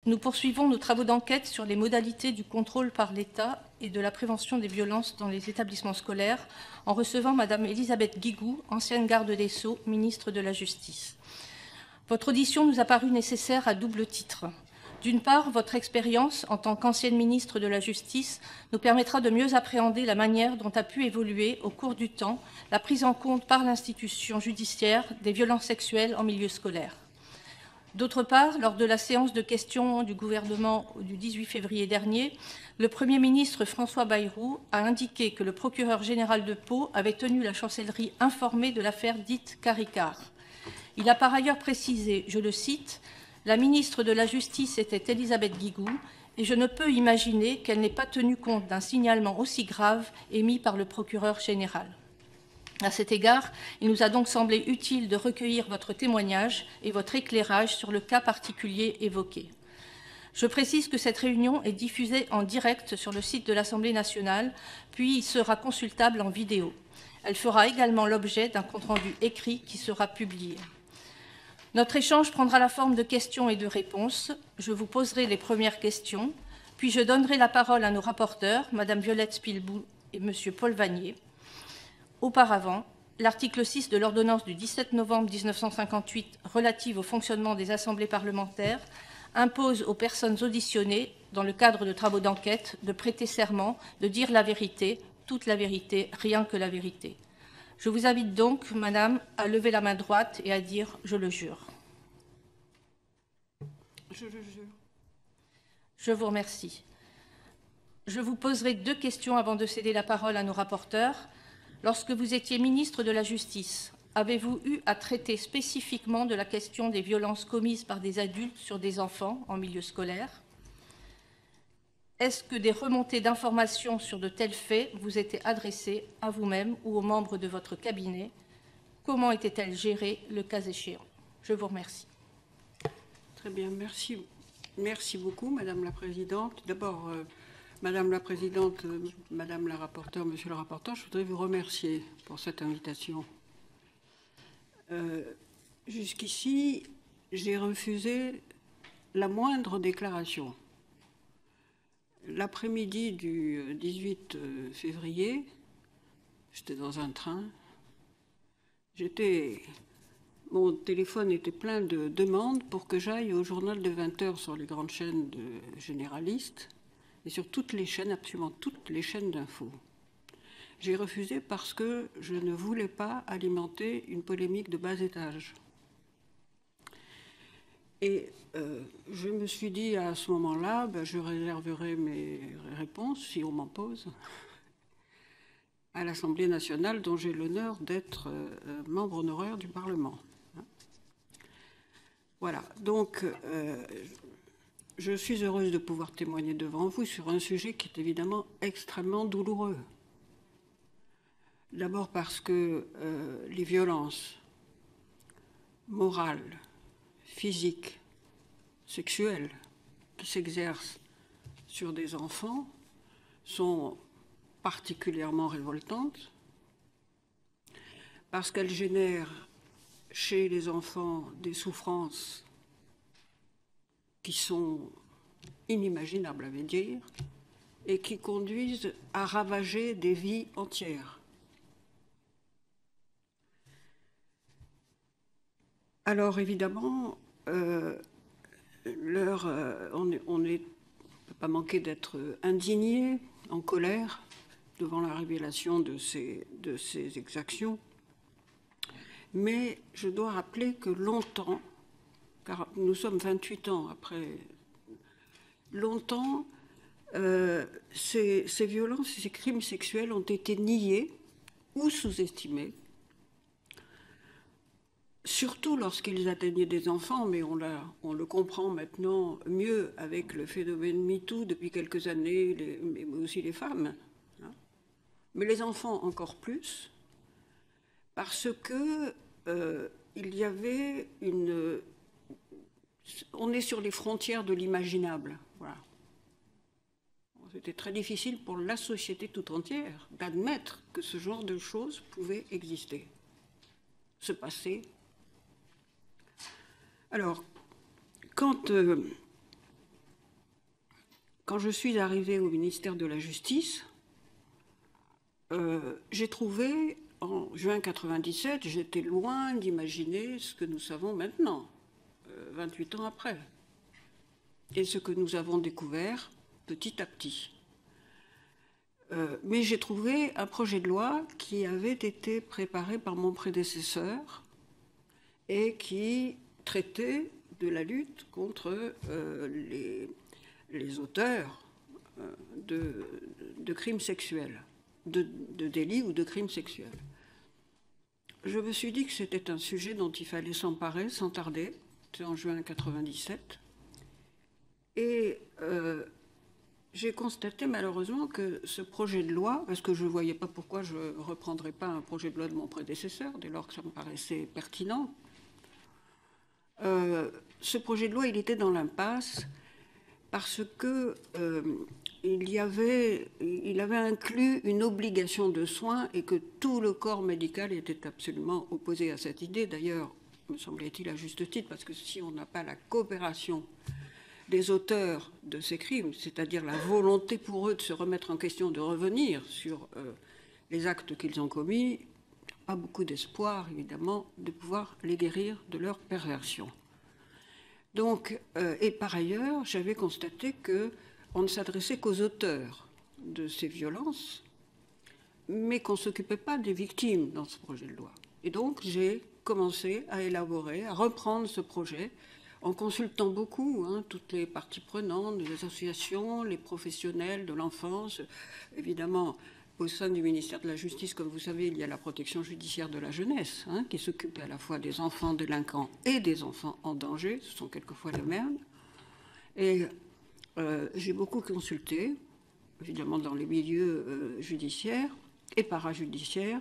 Nous poursuivons nos travaux d'enquête sur les modalités du contrôle par l'État et de la prévention des violences dans les établissements scolaires en recevant Madame Elisabeth Guigou, ancienne garde des Sceaux, ministre de la Justice. Votre audition nous a paru nécessaire à double titre. D'une part, votre expérience en tant qu'ancienne ministre de la Justice nous permettra de mieux appréhender la manière dont a pu évoluer au cours du temps la prise en compte par l'institution judiciaire des violences sexuelles en milieu scolaire. D'autre part, lors de la séance de questions du gouvernement du 18 février dernier, le Premier ministre François Bayrou a indiqué que le procureur général de Pau avait tenu la chancellerie informée de l'affaire dite Caricart. Il a par ailleurs précisé, je le cite, « La ministre de la Justice était Elisabeth Guigou et je ne peux imaginer qu'elle n'ait pas tenu compte d'un signalement aussi grave émis par le procureur général. » À cet égard, il nous a donc semblé utile de recueillir votre témoignage et votre éclairage sur le cas particulier évoqué. Je précise que cette réunion est diffusée en direct sur le site de l'Assemblée nationale, puis il sera consultable en vidéo. Elle fera également l'objet d'un compte-rendu écrit qui sera publié. Notre échange prendra la forme de questions et de réponses. Je vous poserai les premières questions, puis je donnerai la parole à nos rapporteurs, Mme Violette Spilbou et M. Paul Vannier. Auparavant, l'article 6 de l'ordonnance du 17 novembre 1958 relative au fonctionnement des assemblées parlementaires impose aux personnes auditionnées, dans le cadre de travaux d'enquête, de prêter serment, de dire la vérité, toute la vérité, rien que la vérité. Je vous invite donc, Madame, à lever la main droite et à dire « Je le jure ». Je le jure. Je vous remercie. Je vous poserai 2 questions avant de céder la parole à nos rapporteurs. Lorsque vous étiez ministre de la Justice, avez-vous eu à traiter spécifiquement de la question des violences commises par des adultes sur des enfants en milieu scolaire? Est-ce que des remontées d'informations sur de tels faits vous étaient adressées à vous-même ou aux membres de votre cabinet? Comment étaient-elles gérées, le cas échéant? Je vous remercie. Très bien, merci. Merci beaucoup, Madame la Présidente. D'abord, Madame la Présidente, Madame la rapporteure, Monsieur le rapporteur, je voudrais vous remercier pour cette invitation. Jusqu'ici, j'ai refusé la moindre déclaration. L'après-midi du 18 février, j'étais dans un train. Mon téléphone était plein de demandes pour que j'aille au journal de 20 h sur les grandes chaînes de généralistes et sur toutes les chaînes, absolument toutes les chaînes d'infos. J'ai refusé parce que je ne voulais pas alimenter une polémique de bas étage. Et je me suis dit à ce moment-là, je réserverai mes réponses, si on m'en pose, à l'Assemblée nationale, dont j'ai l'honneur d'être membre honoraire du Parlement. Voilà, donc je suis heureuse de pouvoir témoigner devant vous sur un sujet qui est évidemment extrêmement douloureux. D'abord parce que les violences morales, physiques, sexuelles qui s'exercent sur des enfants sont particulièrement révoltantes, parce qu'elles génèrent chez les enfants des souffrances qui sont inimaginables, à vrai dire, et qui conduisent à ravager des vies entières. Alors évidemment, on ne peut pas manquer d'être indigné, en colère, devant la révélation de ces exactions. Mais je dois rappeler que longtemps, car nous sommes 28 ans après, longtemps, ces violences, ces crimes sexuels ont été niés ou sous-estimés, surtout lorsqu'ils atteignaient des enfants, mais on le comprend maintenant mieux avec le phénomène MeToo depuis quelques années, mais aussi les femmes. Hein. Mais les enfants encore plus, parce que il y avait on est sur les frontières de l'imaginable. Voilà. C'était très difficile pour la société tout entière d'admettre que ce genre de choses pouvait exister, se passer. Alors, quand quand je suis arrivée au ministère de la Justice, j'ai trouvé, en juin 1997, j'étais loin d'imaginer ce que nous savons maintenant, 28 ans après, et ce que nous avons découvert petit à petit. Mais j'ai trouvé un projet de loi qui avait été préparé par mon prédécesseur et qui traitait de la lutte contre les auteurs de crimes sexuels, de délits ou de crimes sexuels. Je me suis dit que c'était un sujet dont il fallait s'emparer sans tarder. C'était en juin 1997. Et j'ai constaté malheureusement que ce projet de loi, parce que je ne voyais pas pourquoi je ne reprendrais pas un projet de loi de mon prédécesseur, dès lors que ça me paraissait pertinent, ce projet de loi, il était dans l'impasse parce que il avait inclus une obligation de soins et que tout le corps médical était absolument opposé à cette idée. D'ailleurs, me semblait-il à juste titre, parce que si on n'a pas la coopération des auteurs de ces crimes, c'est-à-dire la volonté pour eux de se remettre en question, de revenir sur les actes qu'ils ont commis, il n'y a pas beaucoup d'espoir, évidemment, de pouvoir les guérir de leur perversion. Donc, et par ailleurs, j'avais constaté qu'on ne s'adressait qu'aux auteurs de ces violences, mais qu'on ne s'occupait pas des victimes dans ce projet de loi. Et donc, j'ai commencé à élaborer, à reprendre ce projet, en consultant beaucoup toutes les parties prenantes, les associations, les professionnels de l'enfance. Évidemment, au sein du ministère de la Justice, comme vous savez, il y a la protection judiciaire de la jeunesse, qui s'occupe à la fois des enfants délinquants et des enfants en danger. Ce sont quelquefois les mêmes. Et j'ai beaucoup consulté, évidemment dans les milieux judiciaires et parajudiciaires.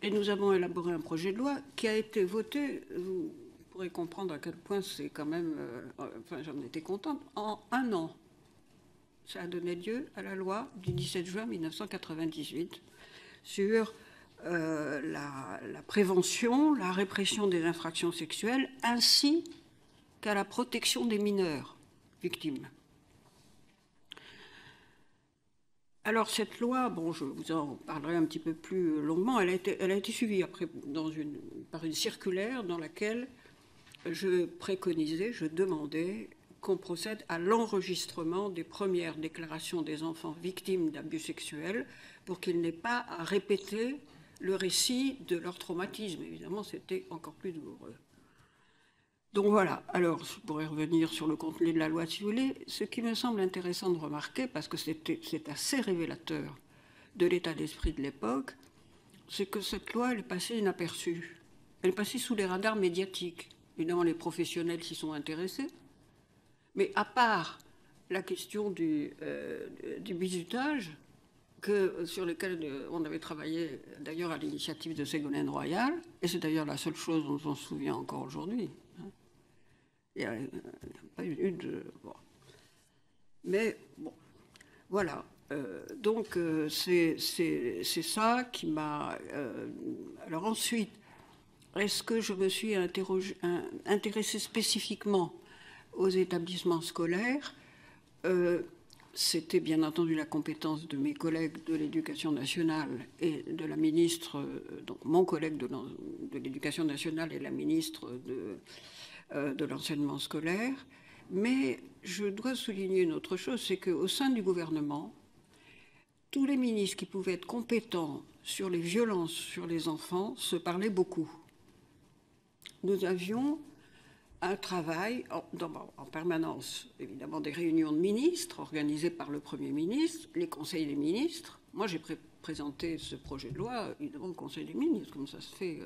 Et nous avons élaboré un projet de loi qui a été voté... Vous pourrez comprendre à quel point c'est quand même... enfin, j'en étais contente. En un an, ça a donné lieu à la loi du 17 juin 1998 sur la prévention, la répression des infractions sexuelles, ainsi qu'à la protection des mineurs victimes. Alors cette loi, bon, je vous en parlerai un petit peu plus longuement, elle a été suivie après par une circulaire dans laquelle je préconisais, je demandais qu'on procède à l'enregistrement des premières déclarations des enfants victimes d'abus sexuels pour qu'ils n'aient pas à répéter le récit de leur traumatisme. Évidemment, c'était encore plus douloureux. Donc voilà, alors je pourrais revenir sur le contenu de la loi si vous voulez. Ce qui me semble intéressant de remarquer, parce que c'est assez révélateur de l'état d'esprit de l'époque, c'est que cette loi, elle est passée inaperçue. Elle est passée sous les radars médiatiques. Évidemment, les professionnels s'y sont intéressés. Mais à part la question du bizutage, sur lequel on avait travaillé d'ailleurs à l'initiative de Ségolène Royal, et c'est d'ailleurs la seule chose dont on se souvient encore aujourd'hui. Il n'y a pas eu de... Bon. Mais bon, voilà. Donc c'est ça qui m'a... alors ensuite, est-ce que je me suis intéressée spécifiquement aux établissements scolaires? C'était bien entendu la compétence de mes collègues de l'Éducation nationale et de la ministre, donc mon collègue de l'Éducation nationale et la ministre de l'enseignement scolaire. Mais je dois souligner une autre chose, c'est qu'au sein du gouvernement, tous les ministres qui pouvaient être compétents sur les violences sur les enfants se parlaient beaucoup. Nous avions un travail en permanence, évidemment des réunions de ministres organisées par le Premier ministre, les conseils des ministres. Moi, j'ai présenté ce projet de loi, évidemment, au Conseil des ministres, comme ça se fait.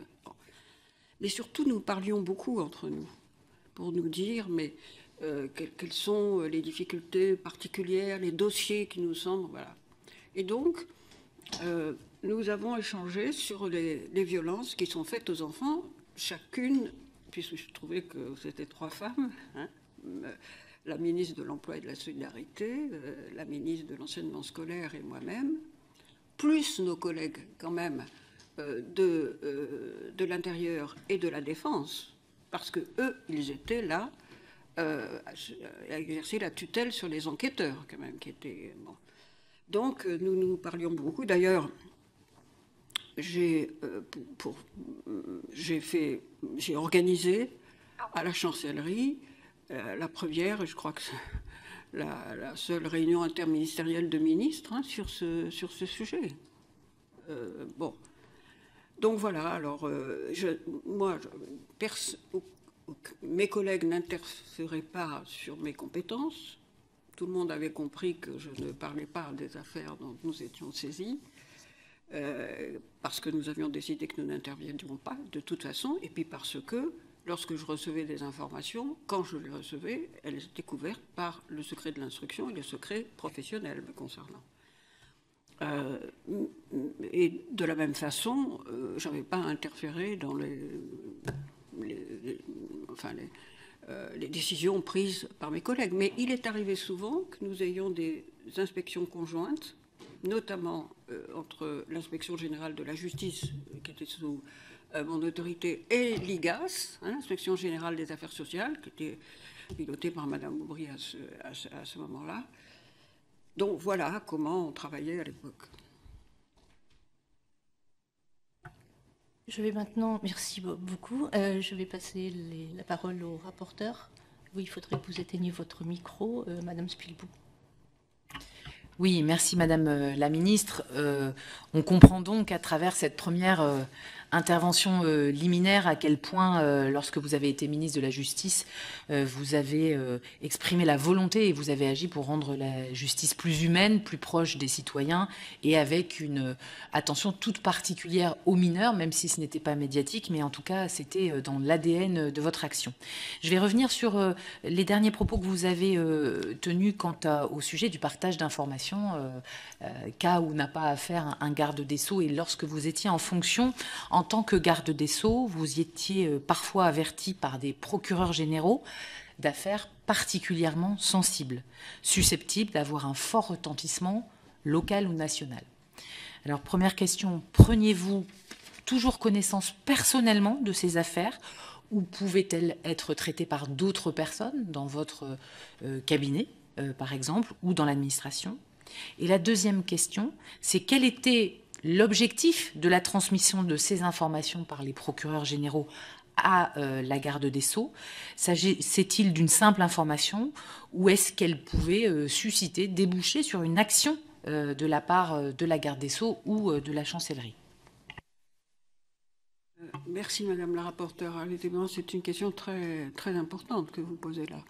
Mais surtout, nous parlions beaucoup entre nous pour nous dire, mais quelles sont les difficultés particulières, les dossiers qui nous semblent, voilà. Et donc, nous avons échangé sur les violences qui sont faites aux enfants, chacune, puisque je trouvais que c'était trois femmes, la ministre de l'Emploi et de la Solidarité, la ministre de l'Enseignement scolaire et moi-même, plus nos collègues quand même de l'Intérieur et de la Défense, parce que eux, ils étaient là a exercé la tutelle sur les enquêteurs, quand même, qui étaient... Bon. Donc, nous parlions beaucoup. D'ailleurs, j'ai organisé à la chancellerie la première, je crois que c'est la seule réunion interministérielle de ministres sur ce sujet. Bon. Donc voilà, alors mes collègues n'interféraient pas sur mes compétences. Tout le monde avait compris que je ne parlais pas des affaires dont nous étions saisis, parce que nous avions décidé que nous n'interviendrions pas de toute façon, et puis parce que lorsque je recevais des informations, quand je les recevais, elles étaient couvertes par le secret de l'instruction et le secret professionnel me concernant. Et de la même façon, je n'avais pas interféré dans les décisions prises par mes collègues. Mais il est arrivé souvent que nous ayons des inspections conjointes, notamment entre l'inspection générale de la justice, qui était sous mon autorité, et l'IGAS, l'inspection générale des affaires sociales, qui était pilotée par Madame Aubry à ce moment-là. Donc voilà comment on travaillait à l'époque. Je vais maintenant, merci beaucoup, je vais passer la parole au rapporteur. Oui, il faudrait que vous éteigniez votre micro, Madame Spilbou. Oui, merci Madame la Ministre. On comprend donc à travers cette première intervention liminaire à quel point, lorsque vous avez été ministre de la Justice, vous avez exprimé la volonté et vous avez agi pour rendre la justice plus humaine, plus proche des citoyens et avec une attention toute particulière aux mineurs, même si ce n'était pas médiatique, mais en tout cas c'était dans l'ADN de votre action. Je vais revenir sur les derniers propos que vous avez tenus quant au sujet du partage d'informations, cas où n'a pas à faire un garde des Sceaux, et lorsque vous étiez en fonction en tant que garde des Sceaux, vous étiez parfois averti par des procureurs généraux d'affaires particulièrement sensibles, susceptibles d'avoir un fort retentissement local ou national. Alors, première question, preniez-vous toujours connaissance personnellement de ces affaires, ou pouvaient-elles être traitées par d'autres personnes dans votre cabinet, par exemple, ou dans l'administration? Et la deuxième question, c'est quel était l'objectif de la transmission de ces informations par les procureurs généraux à la garde des Sceaux? S'agit-il d'une simple information ou est-ce qu'elle pouvait susciter, déboucher sur une action de la part de la garde des Sceaux ou de la chancellerie? Merci Madame la rapporteure. Évidemment, c'est une question très, très importante que vous posez là.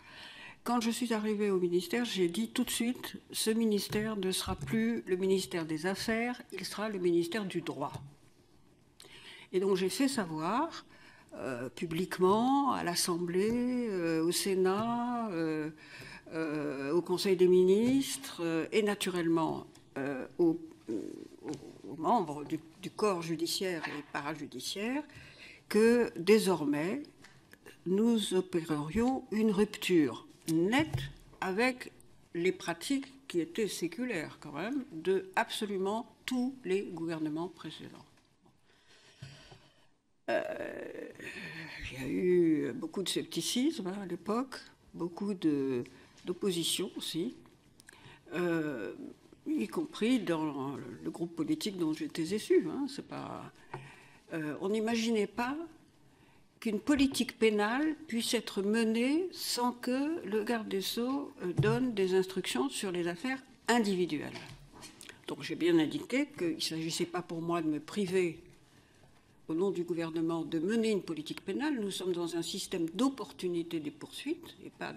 Quand je suis arrivée au ministère, j'ai dit tout de suite, ce ministère ne sera plus le ministère des Affaires, il sera le ministère du droit. Et donc j'ai fait savoir publiquement à l'Assemblée, au Sénat, au Conseil des ministres et naturellement aux membres du corps judiciaire et parajudiciaire que désormais nous opérerions une rupture nette avec les pratiques qui étaient séculaires quand même de absolument tous les gouvernements précédents. Il y a eu beaucoup de scepticisme à l'époque, beaucoup d'opposition aussi, y compris dans le groupe politique dont j'étais issue. C'est pas, on n'imaginait pas qu'une politique pénale puisse être menée sans que le garde des Sceaux donne des instructions sur les affaires individuelles. Donc j'ai bien indiqué qu'il ne s'agissait pas pour moi de me priver, au nom du gouvernement, de mener une politique pénale. Nous sommes dans un système d'opportunité des poursuites et pas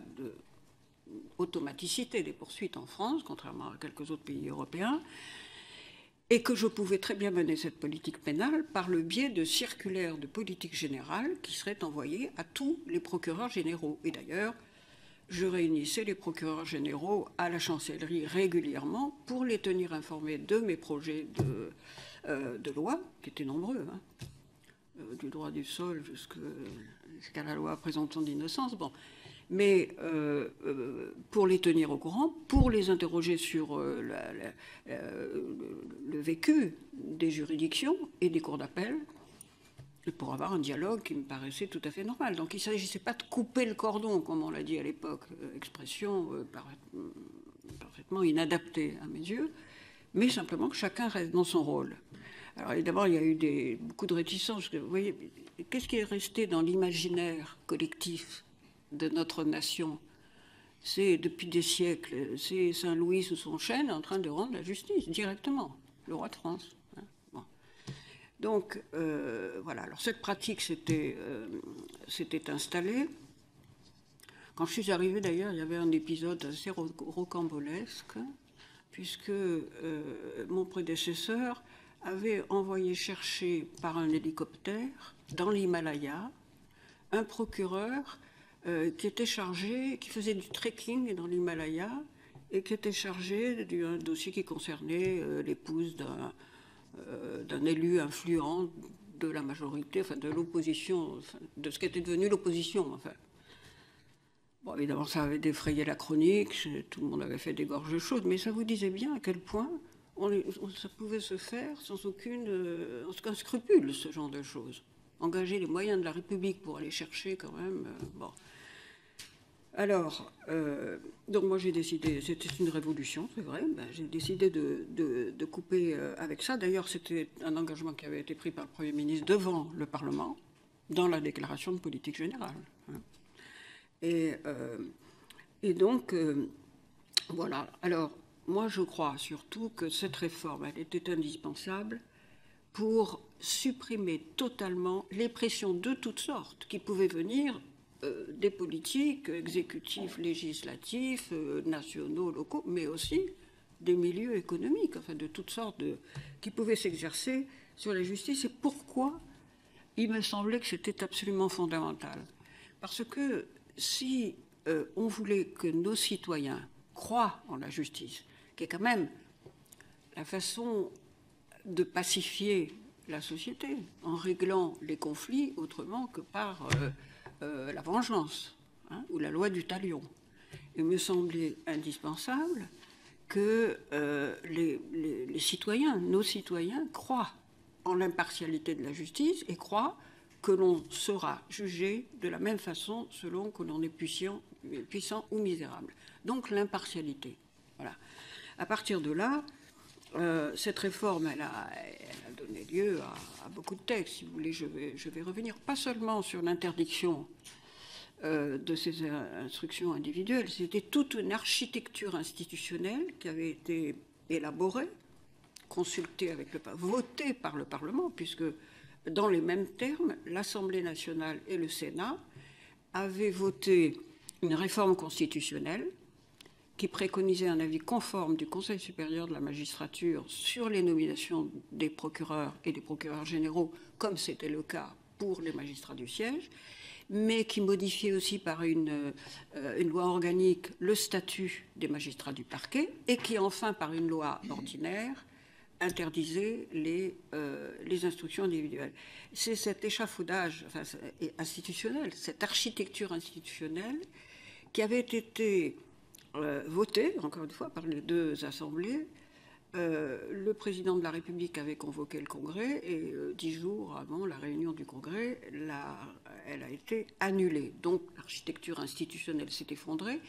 d'automaticité des poursuites en France, contrairement à quelques autres pays européens, et que je pouvais très bien mener cette politique pénale par le biais de circulaires de politique générale qui seraient envoyées à tous les procureurs généraux. Et d'ailleurs, je réunissais les procureurs généraux à la chancellerie régulièrement pour les tenir informés de mes projets de loi, qui étaient nombreux, du droit du sol jusqu'à la loi à présomption d'innocence. Bon. Mais pour les tenir au courant, pour les interroger sur le vécu des juridictions et des cours d'appel, et pour avoir un dialogue qui me paraissait tout à fait normal. Donc il ne s'agissait pas de couper le cordon, comme on l'a dit à l'époque, expression parfaitement inadaptée à mes yeux, mais simplement que chacun reste dans son rôle. Alors évidemment, il y a eu beaucoup de réticences. Vous voyez, qu'est-ce qui est resté dans l'imaginaire collectif de notre nation? C'est, depuis des siècles, c'est Saint-Louis sous son chêne en train de rendre la justice directement, le roi de France. Bon. Donc, voilà. Alors, cette pratique s'était installée. Quand je suis arrivée, d'ailleurs, il y avait un épisode assez rocambolesque, puisque mon prédécesseur avait envoyé chercher par un hélicoptère, dans l'Himalaya, un procureur qui était chargé, qui faisait du trekking dans l'Himalaya, et qui était chargé d'un dossier qui concernait l'épouse d'un élu influent de la majorité, enfin de l'opposition, enfin, de ce qui était devenu l'opposition, enfin. Bon, évidemment, ça avait défrayé la chronique, tout le monde avait fait des gorges chaudes, mais ça vous disait bien à quel point ça pouvait se faire sans aucun scrupule, ce genre de choses. Engager les moyens de la République pour aller chercher quand même... bon. Alors, donc moi j'ai décidé, c'était une révolution, c'est vrai, j'ai décidé de couper avec ça. D'ailleurs, c'était un engagement qui avait été pris par le Premier ministre devant le Parlement, dans la déclaration de politique générale. Hein. Et donc, voilà. Alors, moi je crois surtout que cette réforme, elle était indispensable pour supprimer totalement les pressions de toutes sortes qui pouvaient venir des politiques exécutifs, législatifs, nationaux, locaux, mais aussi des milieux économiques, enfin de toutes sortes, qui pouvaient s'exercer sur la justice. Et pourquoi il me semblait que c'était absolument fondamental? Parce que si on voulait que nos citoyens croient en la justice, qui est quand même la façon de pacifier la société, en réglant les conflits autrement que par la vengeance, hein, ou la loi du talion. Il me semblait indispensable que les citoyens, nos citoyens, croient en l'impartialité de la justice et croient que l'on sera jugé de la même façon selon que l'on est puissant ou misérable. Donc l'impartialité. Voilà. À partir de là, cette réforme, elle a donné lieu à beaucoup de textes. Si vous voulez, je vais revenir pas seulement sur l'interdiction de ces instructions individuelles, c'était toute une architecture institutionnelle qui avait été élaborée, consultée avec votée par le Parlement, puisque dans les mêmes termes, l'Assemblée nationale et le Sénat avaient voté une réforme constitutionnelle qui préconisait un avis conforme du Conseil supérieur de la magistrature sur les nominations des procureurs et des procureurs généraux, comme c'était le cas pour les magistrats du siège, mais qui modifiait aussi par une loi organique le statut des magistrats du parquet, et qui enfin, par une loi ordinaire, interdisait les instructions individuelles. C'est cet échafaudage institutionnel, cette architecture institutionnelle qui avait été voté, encore une fois, par les deux assemblées. Le président de la République avait convoqué le Congrès et 10 jours avant la réunion du Congrès, elle a été annulée. Donc l'architecture institutionnelle s'est effondrée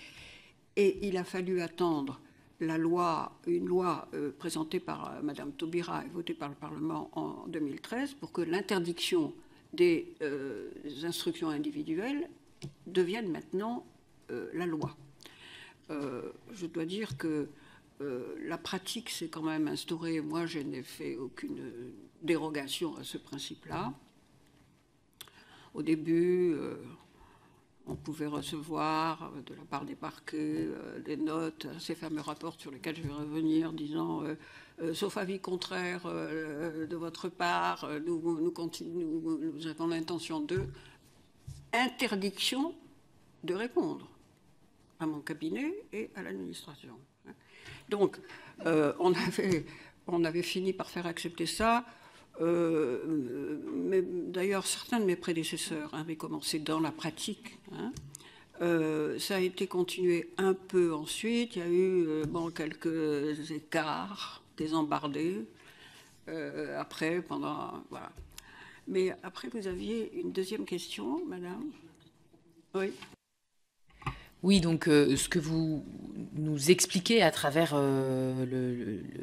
et il a fallu attendre une loi présentée par Madame Taubira et votée par le Parlement en 2013 pour que l'interdiction des instructions individuelles devienne maintenant la loi. Je dois dire que la pratique s'est quand même instaurée. Moi, je n'ai fait aucune dérogation à ce principe-là. Au début, on pouvait recevoir de la part des parquets des notes, ces fameux rapports sur lesquels je vais revenir, disant sauf avis contraire de votre part, nous avons l'intention de interdiction de répondre à mon cabinet et à l'administration. Donc, on avait fini par faire accepter ça. Mais d'ailleurs, certains de mes prédécesseurs avaient commencé dans la pratique. Hein. Ça a été continué un peu ensuite. Il y a eu quelques écarts, des embardés. Après, pendant... Voilà. Mais après, vous aviez une deuxième question, madame? Oui. Oui, donc ce que vous nous expliquez à travers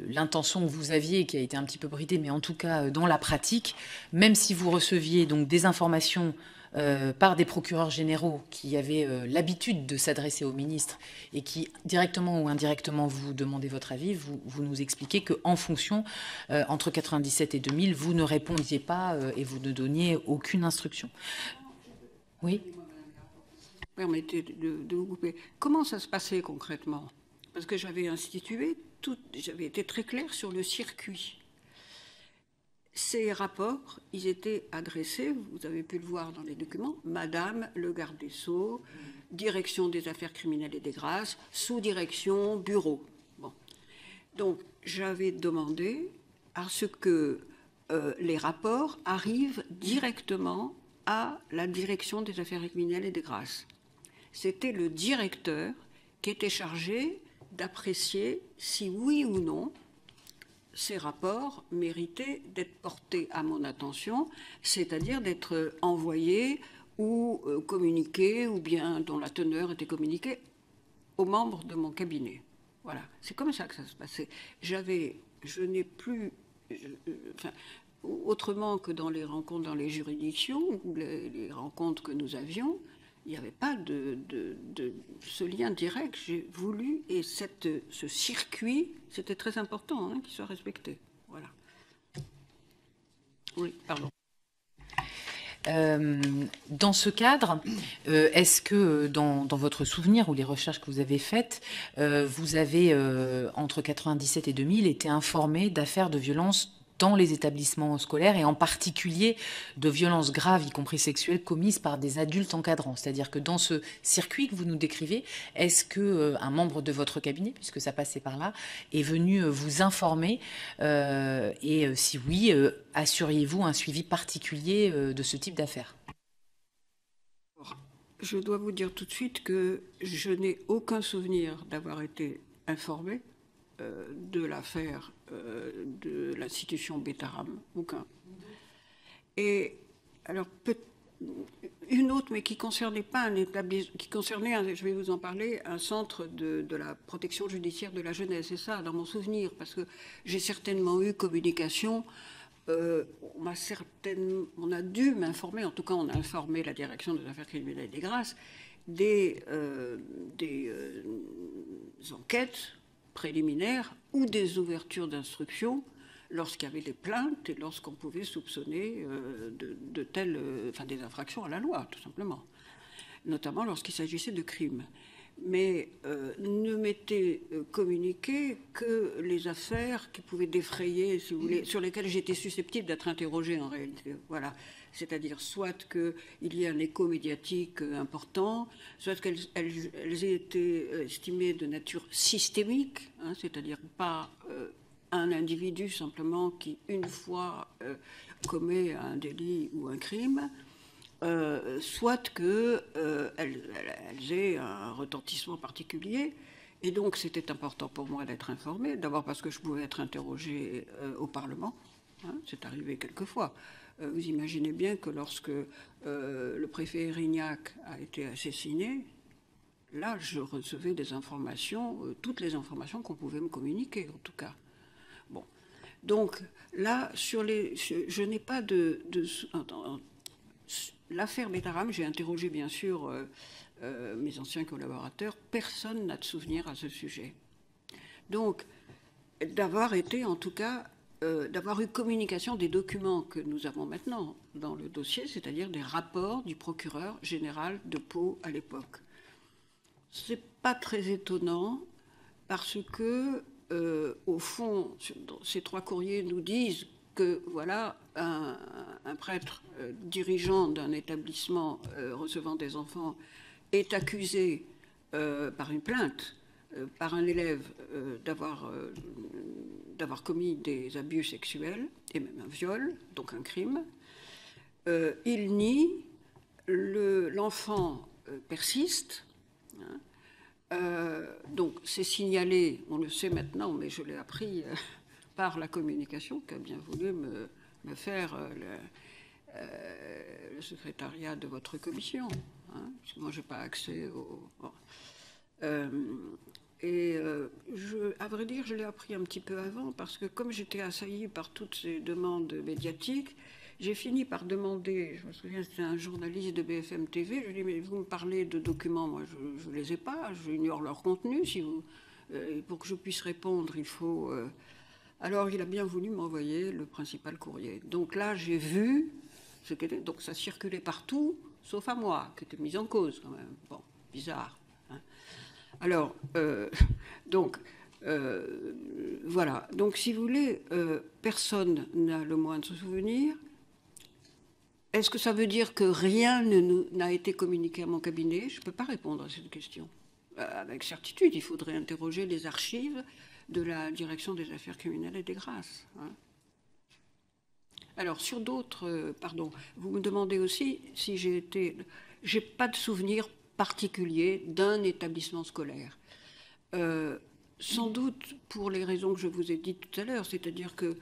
l'intention que vous aviez, qui a été un petit peu bridée, mais en tout cas dans la pratique, même si vous receviez donc des informations par des procureurs généraux qui avaient l'habitude de s'adresser au ministre et qui, directement ou indirectement, vous demandaient votre avis, vous nous expliquez qu'en fonction, entre 97 et 2000, vous ne répondiez pas et vous ne donniez aucune instruction. Oui. Permettez de vous couper. Comment ça se passait concrètement? Parce que j'avais institué, j'avais été très clair sur le circuit. Ces rapports, ils étaient adressés, vous avez pu le voir dans les documents, Madame le garde des Sceaux, Direction des affaires criminelles et des grâces, sous-direction, bureau. Bon. Donc, j'avais demandé à ce que les rapports arrivent directement à la Direction des affaires criminelles et des grâces. C'était le directeur qui était chargé d'apprécier si oui ou non ces rapports méritaient d'être portés à mon attention, c'est-à-dire d'être envoyés ou communiqués, ou bien dont la teneur était communiquée aux membres de mon cabinet. Voilà, c'est comme ça que ça se passait. Je n'ai plus, autrement que dans les rencontres dans les juridictions, ou les rencontres que nous avions, il n'y avait pas de ce lien direct. J'ai voulu, et ce circuit, c'était très important qu'il soit respecté. Voilà. Oui, pardon. Dans ce cadre, est-ce que dans votre souvenir ou les recherches que vous avez faites, vous avez, entre 97 et 2000, été informé d'affaires de violence dans les établissements scolaires et en particulier de violences graves, y compris sexuelles, commises par des adultes encadrants? C'est-à-dire que dans ce circuit que vous nous décrivez, est-ce qu'un membre de votre cabinet, puisque ça passait par là, est venu vous informer et si oui, assuriez-vous un suivi particulier de ce type d'affaires? Je dois vous dire tout de suite que je n'ai aucun souvenir d'avoir été informée de l'affaire de l'institution Betaram, aucun. Et alors, une autre, mais qui concernait pas un établissement, qui concernait, je vais vous en parler, un centre de la protection judiciaire de la jeunesse. C'est ça, dans mon souvenir, parce que j'ai certainement eu communication. On a dû m'informer, en tout cas on a informé la direction des affaires criminelles et des grâces, des enquêtes préliminaires ou des ouvertures d'instruction lorsqu'il y avait des plaintes et lorsqu'on pouvait soupçonner de telles, des infractions à la loi, tout simplement, notamment lorsqu'il s'agissait de crimes. Mais ne m'étaient communiquées que les affaires qui pouvaient défrayer, si vous voulez, sur lesquelles j'étais susceptible d'être interrogée en réalité. Voilà. C'est-à-dire soit qu'il y ait un écho médiatique important, soit qu'elles aient été estimées de nature systémique, c'est-à-dire pas un individu simplement qui, une fois, commet un délit ou un crime, soit qu'elles aient un retentissement particulier. Et donc, c'était important pour moi d'être informée, d'abord parce que je pouvais être interrogée au Parlement. C'est arrivé quelquefois. Vous imaginez bien que lorsque le préfet Erignac a été assassiné, là, je recevais des informations, toutes les informations qu'on pouvait me communiquer, en tout cas. Bon. Donc, là, je n'ai pas l'affaire Betaram, j'ai interrogé bien sûr mes anciens collaborateurs, personne n'a de souvenir à ce sujet. Donc, d'avoir été en tout cas, d'avoir eu communication des documents que nous avons maintenant dans le dossier, c'est-à-dire des rapports du procureur général de Pau à l'époque. C'est pas très étonnant parce que, au fond, ces trois courriers nous disent que voilà, un prêtre dirigeant d'un établissement recevant des enfants est accusé par une plainte par un élève d'avoir commis des abus sexuels et même un viol, donc un crime. Il nie, l'enfant persiste. Donc c'est signalé, on le sait maintenant, mais je l'ai appris par la communication qu'a bien voulu me faire le secrétariat de votre commission, hein, parce que moi, je n'ai pas accès au... Bon. À vrai dire, je l'ai appris un petit peu avant, parce que comme j'étais assaillie par toutes ces demandes médiatiques, j'ai fini par demander, je me souviens, c'était un journaliste de BFM TV, je lui ai dit, mais vous me parlez de documents, moi je ne les ai pas, j'ignore leur contenu, si vous, pour que je puisse répondre, il faut... Alors il a bien voulu m'envoyer le principal courrier. Donc là, j'ai vu ce qu'était, donc ça circulait partout, sauf à moi, qui était mise en cause quand même. Bon, bizarre. Hein. Alors, voilà. Donc, si vous voulez, personne n'a le moindre souvenir. Est-ce que ça veut dire que rien n'a été communiqué à mon cabinet? Je ne peux pas répondre à cette question. Avec certitude, il faudrait interroger les archives de la Direction des affaires criminelles et des grâces. Hein. Alors, sur d'autres... pardon, vous me demandez aussi si j'ai été... J'ai pas de souvenir particulier d'un établissement scolaire. Sans doute pour les raisons que je vous ai dites tout à l'heure, c'est-à-dire que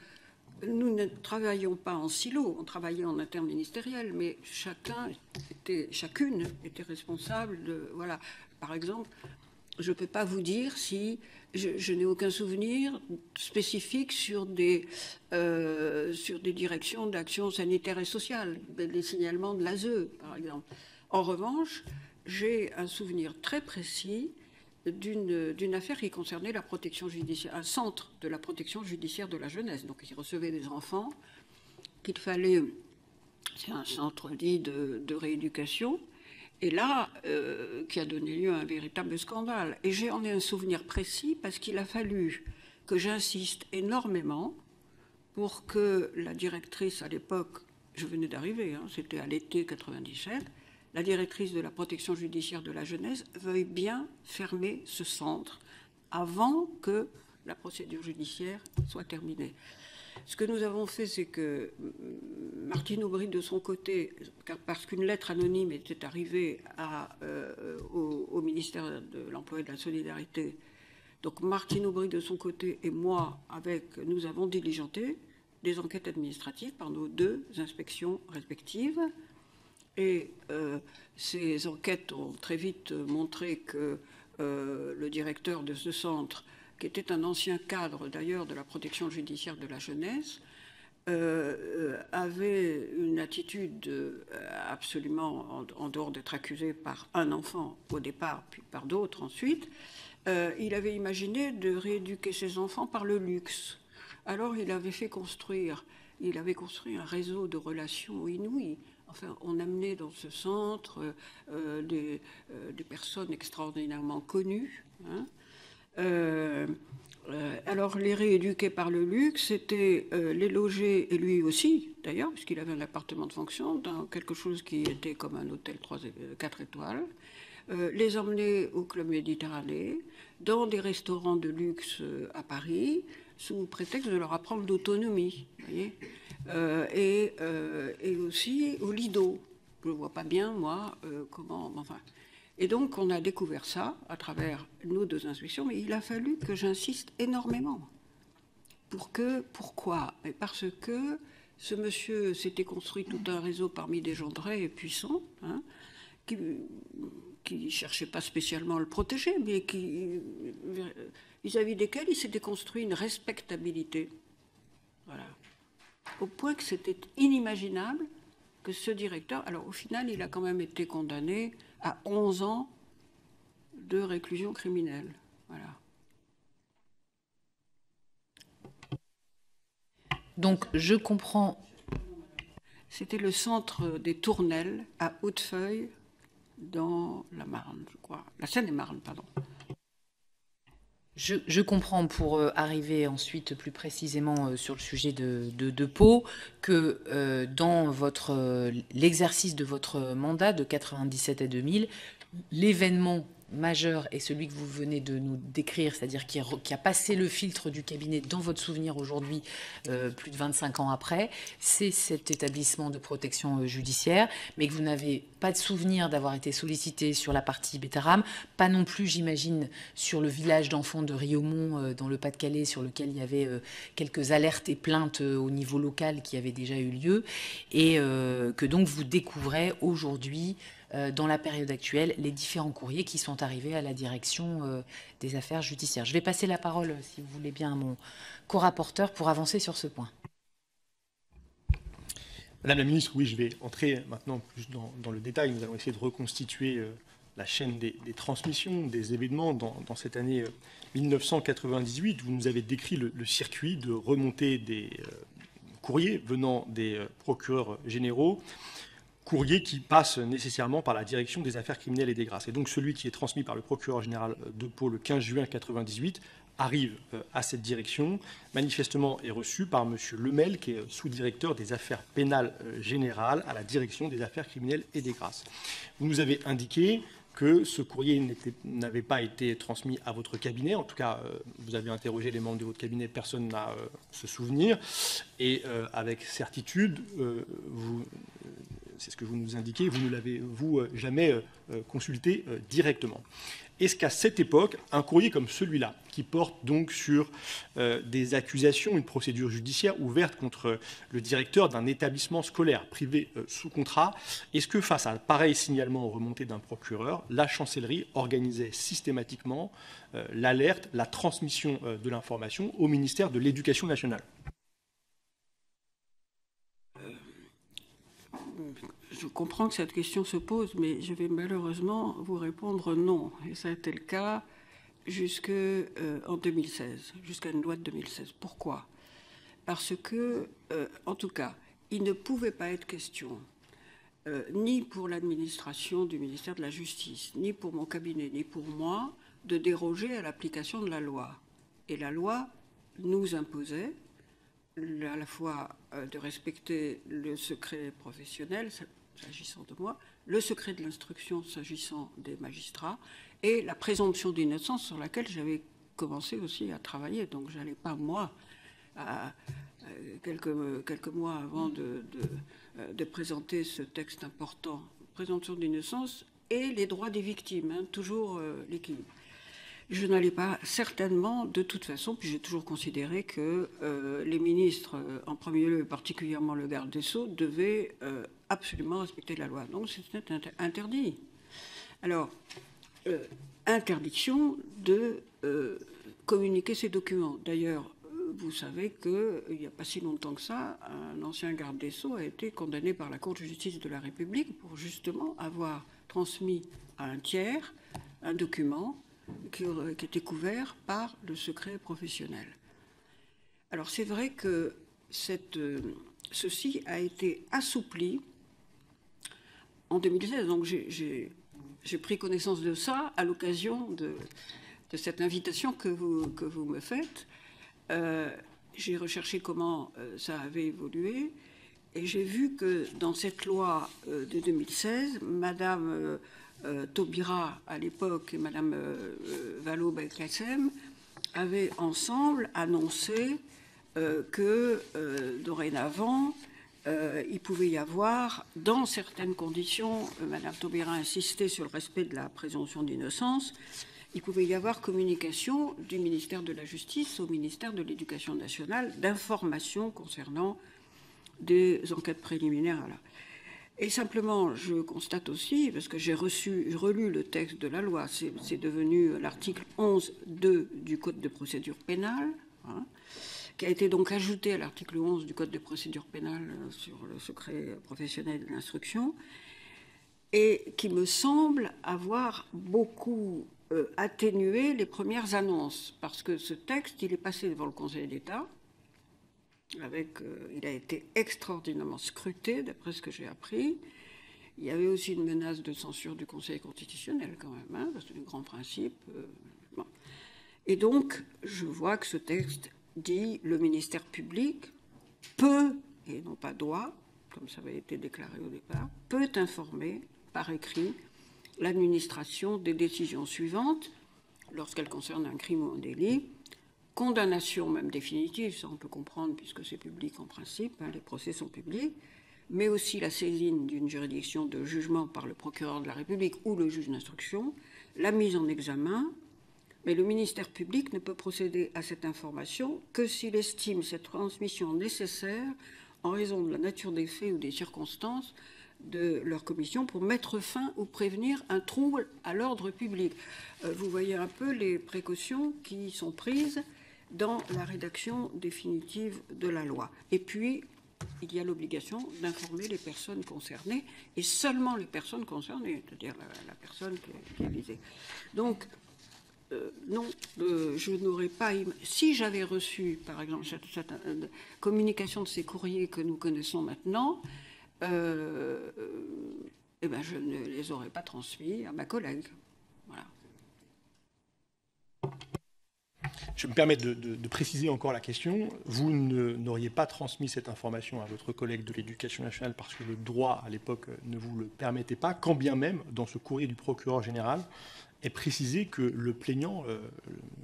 nous ne travaillions pas en silo, on travaillait en interministériel, mais chacune était responsable de... Voilà. Par exemple, je ne peux pas vous dire si... Je n'ai aucun souvenir spécifique sur des directions d'action sanitaire et sociale, des signalements de l'ASE, par exemple. En revanche, j'ai un souvenir très précis d'une affaire qui concernait la protection judiciaire, un centre de la protection judiciaire de la jeunesse. Donc, il recevait des enfants qu'il fallait... C'est un centre dit de rééducation. Et là, qui a donné lieu à un véritable scandale. Et j'en ai un souvenir précis parce qu'il a fallu que j'insiste énormément pour que la directrice, à l'époque, je venais d'arriver, hein, c'était à l'été 97, la directrice de la protection judiciaire de la jeunesse veuille bien fermer ce centre avant que la procédure judiciaire soit terminée. Ce que nous avons fait, c'est que Martine Aubry, de son côté, parce qu'une lettre anonyme était arrivée au ministère de l'Emploi et de la Solidarité, donc Martine Aubry, de son côté, et moi, nous avons diligenté des enquêtes administratives par nos deux inspections respectives. Et ces enquêtes ont très vite montré que le directeur de ce centre, qui était un ancien cadre d'ailleurs de la protection judiciaire de la jeunesse, avait une attitude absolument, en dehors d'être accusé par un enfant au départ, puis par d'autres ensuite, il avait imaginé de rééduquer ses enfants par le luxe. Alors il avait construit un réseau de relations inouïes. Enfin, on amenait dans ce centre des personnes extraordinairement connues, hein. Alors, les rééduquer par le luxe, c'était les loger, et lui aussi, d'ailleurs, puisqu'il avait un appartement de fonction, dans quelque chose qui était comme un hôtel 4 étoiles, les emmener au Club Méditerranée, dans des restaurants de luxe à Paris, sous prétexte de leur apprendre l'autonomie, vous voyez, et aussi au Lido. Je ne vois pas bien, moi, comment... Enfin, et donc, on a découvert ça à travers nos deux inspections, mais il a fallu que j'insiste énormément. Pourquoi? Parce que ce monsieur s'était construit tout un réseau parmi des gens très puissants, hein, qui ne cherchaient pas spécialement à le protéger, mais vis-à-vis desquels il s'était construit une respectabilité. Voilà. Au point que c'était inimaginable que ce directeur... Alors, au final, il a quand même été condamné à 11 ans de réclusion criminelle. Voilà. Donc, je comprends... C'était le centre des Tournelles, à Hautefeuille, dans la Marne, je crois. La Seine-et-Marne, pardon. Je comprends, pour arriver ensuite plus précisément sur le sujet de Pau, que dans l'exercice de votre mandat de 97 à 2000, l'événement majeur est celui que vous venez de nous décrire, c'est-à-dire qui a passé le filtre du cabinet dans votre souvenir aujourd'hui, plus de 25 ans après, c'est cet établissement de protection judiciaire, mais que vous n'avez pas de souvenir d'avoir été sollicité sur la partie Betaram, pas non plus, j'imagine, sur le village d'enfants de Riaumont, dans le Pas-de-Calais, sur lequel il y avait quelques alertes et plaintes au niveau local qui avaient déjà eu lieu, et que donc vous découvrez aujourd'hui, dans la période actuelle, les différents courriers qui sont arrivés à la direction des affaires judiciaires. Je vais passer la parole, si vous voulez bien, à mon co-rapporteur pour avancer sur ce point. Madame la ministre, oui, je vais entrer maintenant plus dans le détail. Nous allons essayer de reconstituer la chaîne des transmissions, des événements dans cette année 1998. Vous nous avez décrit le circuit de remontée des courriers venant des procureurs généraux, courrier qui passe nécessairement par la direction des affaires criminelles et des grâces. Et donc celui qui est transmis par le procureur général de Pau le 15 juin 1998 arrive à cette direction, manifestement est reçu par M. Lemel, qui est sous-directeur des affaires pénales générales à la direction des affaires criminelles et des grâces. Vous nous avez indiqué que ce courrier n'avait pas été transmis à votre cabinet. En tout cas, vous avez interrogé les membres de votre cabinet, personne n'a ce souvenir. Et avec certitude, c'est ce que vous nous indiquez, vous ne l'avez jamais consulté directement. Est-ce qu'à cette époque, un courrier comme celui-là, qui porte donc sur des accusations, une procédure judiciaire ouverte contre le directeur d'un établissement scolaire privé sous contrat, est-ce que face à un pareil signalement remonté d'un procureur, la chancellerie organisait systématiquement l'alerte, la transmission de l'information au ministère de l'Éducation nationale ? Je comprends que cette question se pose, mais je vais malheureusement vous répondre non. Et ça a été le cas jusqu'en 2016, jusqu'à une loi de 2016. Pourquoi ? Parce que, en tout cas, il ne pouvait pas être question, ni pour l'administration du ministère de la Justice, ni pour mon cabinet, ni pour moi, de déroger à l'application de la loi. Et la loi nous imposait à la fois de respecter le secret professionnel, s'agissant de moi, le secret de l'instruction s'agissant des magistrats, et la présomption d'innocence sur laquelle j'avais commencé aussi à travailler. Donc je n'allais pas, moi, quelques mois avant de présenter ce texte important, présomption d'innocence et les droits des victimes, hein, toujours l'équilibre. Je n'allais pas certainement, de toute façon, puis j'ai toujours considéré que les ministres, en premier lieu, particulièrement le garde des Sceaux, devaient absolument respecter la loi. Donc c'était interdit. Alors, interdiction de communiquer ces documents. D'ailleurs, vous savez qu'il n'y a pas si longtemps que ça, un ancien garde des Sceaux a été condamné par la Cour de justice de la République pour justement avoir transmis à un tiers un document qui était couvert par le secret professionnel. Alors c'est vrai que ceci a été assoupli en 2016, donc j'ai pris connaissance de ça à l'occasion de cette invitation que vous me faites. J'ai recherché comment ça avait évolué et j'ai vu que dans cette loi de 2016, Madame Taubira à l'époque et Madame Vallaud-Belkacem avaient ensemble annoncé que dorénavant il pouvait y avoir, dans certaines conditions, Madame Taubira insistait sur le respect de la présomption d'innocence, il pouvait y avoir communication du ministère de la Justice au ministère de l'Éducation nationale d'informations concernant des enquêtes préliminaires. Voilà. Et simplement, je constate aussi, parce que j'ai relu le texte de la loi, c'est devenu l'article 11.2 du Code de procédure pénale, hein, qui a été donc ajouté à l'article 11 du Code de procédure pénale sur le secret professionnel de l'instruction, et qui me semble avoir beaucoup atténué les premières annonces, parce que ce texte, il est passé devant le Conseil d'État, il a été extraordinairement scruté, d'après ce que j'ai appris. Il y avait aussi une menace de censure du Conseil constitutionnel, quand même, hein, parce que c'est un grand principe. Bon. Et donc, je vois que ce texte dit le ministère public peut, et non pas doit, comme ça avait été déclaré au départ, peut informer par écrit l'administration des décisions suivantes, lorsqu'elles concernent un crime ou un délit, condamnation même définitive, ça on peut comprendre puisque c'est public en principe, hein, les procès sont publics, mais aussi la saisine d'une juridiction de jugement par le procureur de la République ou le juge d'instruction, la mise en examen, mais le ministère public ne peut procéder à cette information que s'il estime cette transmission nécessaire en raison de la nature des faits ou des circonstances de leur commission pour mettre fin ou prévenir un trouble à l'ordre public. Vous voyez un peu les précautions qui sont prises dans la rédaction définitive de la loi. Et puis, il y a l'obligation d'informer les personnes concernées, et seulement les personnes concernées, c'est-à-dire la personne qui est visée. Donc, non, je n'aurais pas... Si j'avais reçu, par exemple, cette communication de ces courriers que nous connaissons maintenant, eh ben, je ne les aurais pas transmis à ma collègue. Voilà. Je me permets de préciser encore la question. Vous n'auriez pas transmis cette information à votre collègue de l'Éducation nationale parce que le droit, à l'époque, ne vous le permettait pas, quand bien même, dans ce courrier du procureur général, est précisé que le plaignant,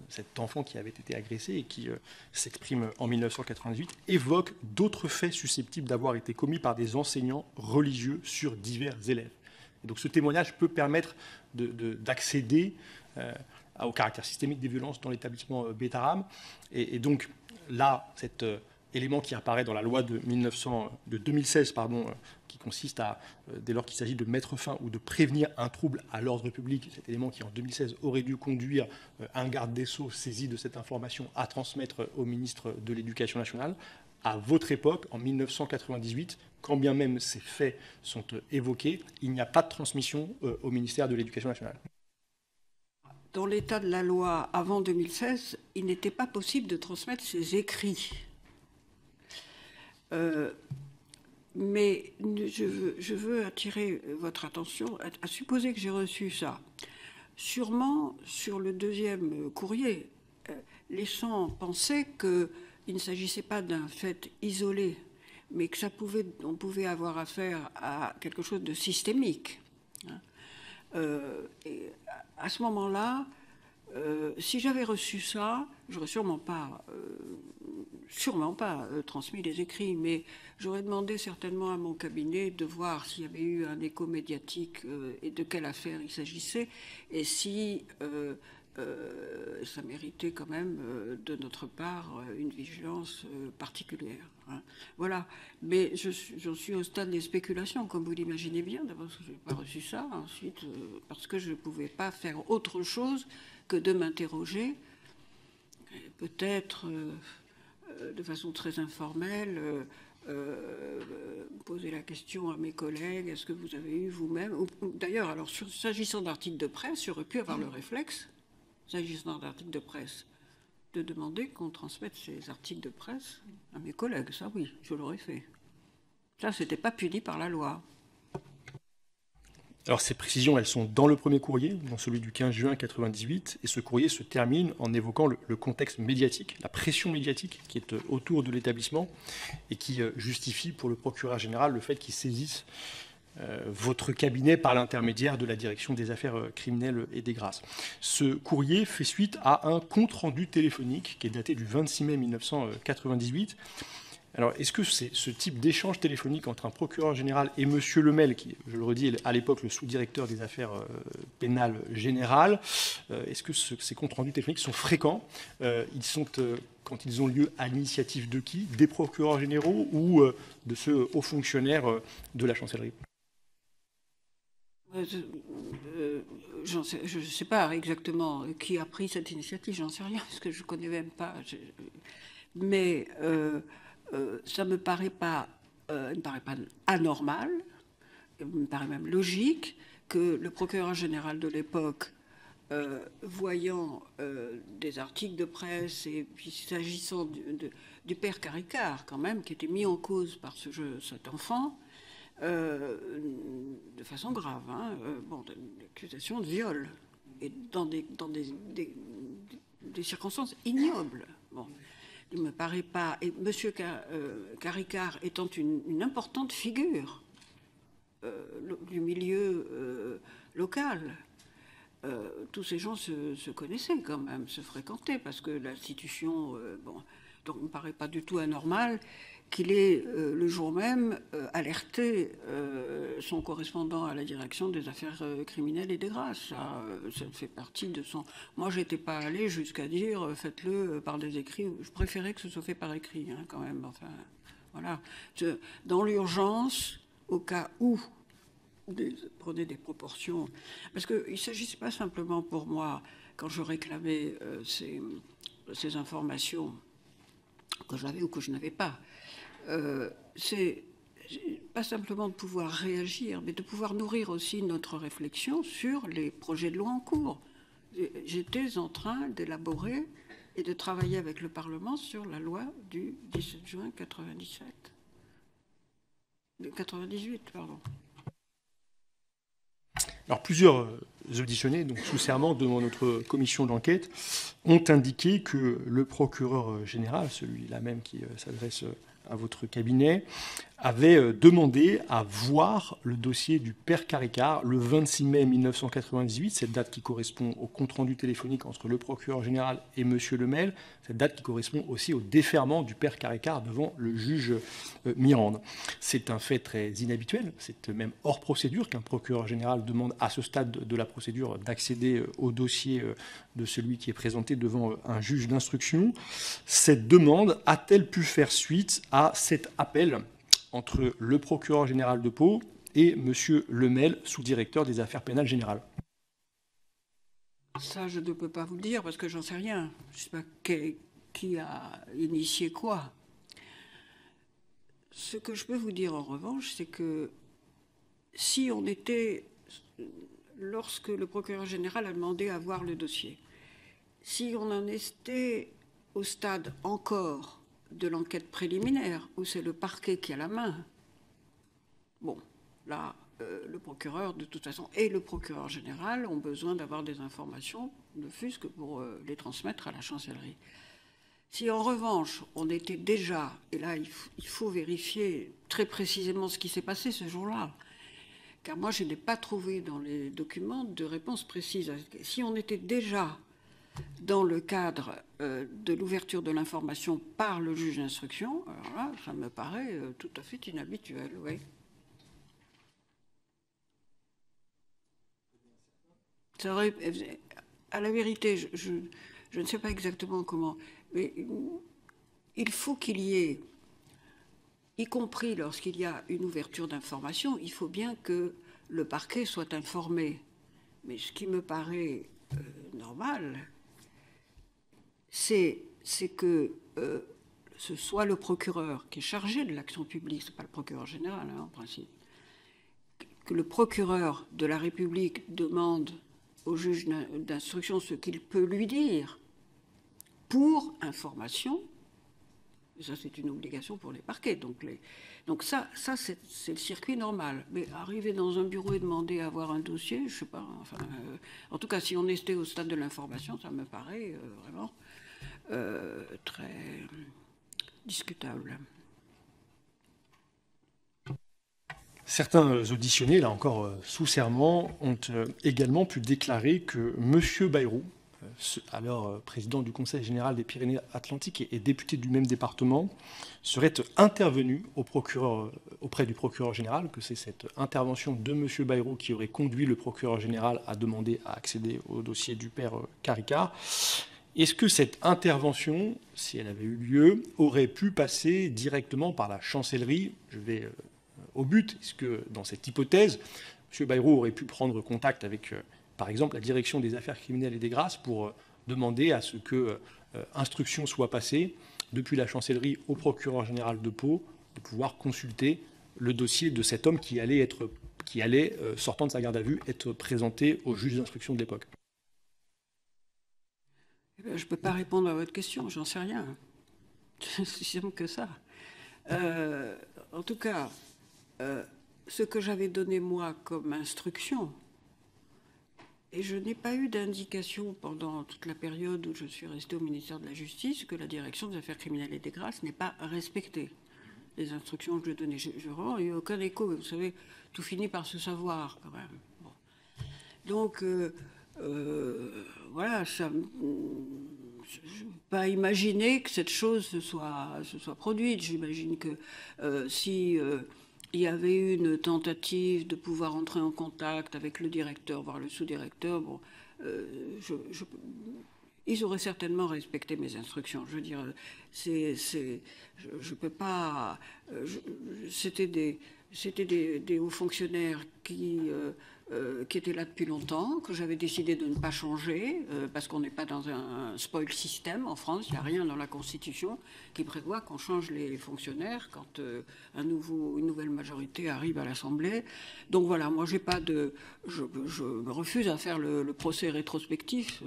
cet enfant qui avait été agressé et qui s'exprime en 1998, évoque d'autres faits susceptibles d'avoir été commis par des enseignants religieux sur divers élèves. Et donc ce témoignage peut permettre d'accéder au caractère systémique des violences dans l'établissement Betaram. Et donc là, cet élément qui apparaît dans la loi de 2016, qui consiste à, dès lors qu'il s'agit de mettre fin ou de prévenir un trouble à l'ordre public, cet élément qui en 2016 aurait dû conduire un garde des Sceaux saisi de cette information à transmettre au ministre de l'Éducation nationale, à votre époque, en 1998, quand bien même ces faits sont évoqués, il n'y a pas de transmission au ministère de l'Éducation nationale. Dans l'état de la loi avant 2016, il n'était pas possible de transmettre ces écrits. Mais je veux attirer votre attention à supposer que j'ai reçu ça. Sûrement, sur le deuxième courrier, laissant penser qu'il ne s'agissait pas d'un fait isolé, mais que on pouvait avoir affaire à quelque chose de systémique. Et à ce moment-là, si j'avais reçu ça, je n'aurais sûrement pas transmis les écrits, mais j'aurais demandé certainement à mon cabinet de voir s'il y avait eu un écho médiatique et de quelle affaire il s'agissait, et si ça méritait quand même de notre part une vigilance particulière. Hein. Voilà. Mais j'en suis au stade des spéculations, comme vous l'imaginez bien, d'abord parce que je n'ai pas reçu ça, ensuite parce que je ne pouvais pas faire autre chose que de m'interroger, peut-être de façon très informelle, poser la question à mes collègues, est-ce que vous avez eu vous-même, d'ailleurs, alors s'agissant d'articles de presse, j'aurais pu avoir le réflexe, s'agissant d'articles de presse, de demander qu'on transmette ces articles de presse à mes collègues. Ça, oui, je l'aurais fait. Ça, c'était pas puni par la loi. Alors ces précisions, elles sont dans le premier courrier, dans celui du 15 juin 1998, et ce courrier se termine en évoquant le contexte médiatique, la pression médiatique qui est autour de l'établissement et qui justifie pour le procureur général le fait qu'il saisisse votre cabinet par l'intermédiaire de la direction des affaires criminelles et des grâces. Ce courrier fait suite à un compte-rendu téléphonique qui est daté du 26 mai 1998. Alors, est-ce que c'est ce type d'échange téléphonique entre un procureur général et M. Lemel, qui, je le redis, à l'époque le sous-directeur des affaires pénales générales, est-ce que ces comptes rendus téléphoniques sont fréquents? Ils sont, quand ils ont lieu, à l'initiative de qui? Des procureurs généraux ou de ceux hauts fonctionnaires de la chancellerie? Je ne sais pas exactement qui a pris cette initiative, j'en sais rien, parce que je ne connais même pas. Mais ça ne me paraît pas anormal, il me paraît même logique que le procureur général de l'époque, voyant des articles de presse, et puis s'agissant du père Caricart, quand même, qui était mis en cause par cet enfant, de façon grave, hein, l'accusation de viol, et dans des circonstances ignobles. Bon. Il ne me paraît pas... Et M. Caricart étant une importante figure du milieu locale. Tous ces gens se connaissaient quand même, se fréquentaient, parce que l'institution, donc il ne me paraît pas du tout anormal qu'il ait le jour même alerté son correspondant à la direction des affaires criminelles et des grâces. Ça fait partie de son... Moi, je n'étais pas allée jusqu'à dire faites-le par des écrits. Je préférais que ce soit fait par écrit, hein, quand même. Enfin, voilà. Dans l'urgence, au cas où prenez des proportions. Parce qu'il ne s'agissait pas simplement pour moi, quand je réclamais ces informations que j'avais ou que je n'avais pas, c'est pas simplement de pouvoir réagir, mais de pouvoir nourrir aussi notre réflexion sur les projets de loi en cours. J'étais en train d'élaborer et de travailler avec le Parlement sur la loi du 17 juin 98, pardon. Alors, plusieurs auditionnés, donc sous serment devant notre commission d'enquête, ont indiqué que le procureur général, celui-là même qui s'adresse à votre cabinet, avait demandé à voir le dossier du père Caricart le 26 mai 1998, cette date qui correspond au compte-rendu téléphonique entre le procureur général et M. Lemel, cette date qui correspond aussi au déferment du père Caricart devant le juge Mirande. C'est un fait très inhabituel, c'est même hors procédure qu'un procureur général demande à ce stade de la procédure d'accéder au dossier de celui qui est présenté devant un juge d'instruction. Cette demande a-t-elle pu faire suite à cet appel entre le procureur général de Pau et M. Lemel, sous-directeur des affaires pénales générales? Ça, je ne peux pas vous le dire parce que j'en sais rien. Je ne sais pas qui a initié quoi. Ce que je peux vous dire en revanche, c'est que si on était, lorsque le procureur général a demandé à voir le dossier, si on en était au stade encore de l'enquête préliminaire, où c'est le parquet qui a la main, bon, là, le procureur, de toute façon, et le procureur général ont besoin d'avoir des informations, ne fût-ce que pour les transmettre à la chancellerie. Si en revanche, on était déjà, et là, il faut vérifier très précisément ce qui s'est passé ce jour-là, car moi, je n'ai pas trouvé dans les documents de réponse précise. Si on était déjà dans le cadre de l'ouverture de l'information par le juge d'instruction, alors là, ça me paraît tout à fait inhabituel, oui. Ça aurait, à la vérité, je ne sais pas exactement comment, mais il faut qu'il y ait, y compris lorsqu'il y a une ouverture d'information, il faut bien que le parquet soit informé. Mais ce qui me paraît normal, c'est que ce soit le procureur qui est chargé de l'action publique, ce n'est pas le procureur général, hein, en principe, que le procureur de la République demande au juge d'instruction ce qu'il peut lui dire pour information. Et ça, c'est une obligation pour les parquets. Donc ça c'est le circuit normal. Mais arriver dans un bureau et demander à avoir un dossier, je ne sais pas. Enfin, en tout cas, si on était au stade de l'information, ça me paraît vraiment très discutable. Certains auditionnés, là encore sous serment, ont également pu déclarer que M. Bayrou, alors président du Conseil général des Pyrénées-Atlantiques et député du même département, serait intervenu auprès du procureur général, que c'est cette intervention de M. Bayrou qui aurait conduit le procureur général à demander à accéder au dossier du père Caricart. Est-ce que cette intervention, si elle avait eu lieu, aurait pu passer directement par la chancellerie? Je vais au but. Est-ce que, dans cette hypothèse, M. Bayrou aurait pu prendre contact avec, par exemple, la direction des affaires criminelles et des grâces pour demander à ce que instruction soit passée depuis la chancellerie au procureur général de Pau de pouvoir consulter le dossier de cet homme qui allait, sortant de sa garde à vue, être présenté au juge d'instruction de l'époque? Je ne peux pas répondre à votre question, j'en sais rien. C'est si simple que ça. En tout cas, ce que j'avais donné moi comme instruction, et je n'ai pas eu d'indication pendant toute la période où je suis restée au ministère de la Justice que la direction des affaires criminelles et des grâces n'ait pas respecté les instructions que je donnais. Je vraiment, il n'y a eu aucun écho. Vous savez, tout finit par se savoir quand même. Bon. Donc, voilà, je ne peux pas imaginer que cette chose se soit produite. J'imagine que si il y avait eu une tentative de pouvoir entrer en contact avec le directeur, voire le sous-directeur, bon, ils auraient certainement respecté mes instructions. Je veux dire, je peux pas. C'était des hauts fonctionnaires qui étaient là depuis longtemps, que j'avais décidé de ne pas changer, parce qu'on n'est pas dans un spoil system en France. Il n'y a rien dans la Constitution qui prévoit qu'on change les fonctionnaires quand une nouvelle majorité arrive à l'Assemblée. Donc voilà, moi je me refuse à faire le procès rétrospectif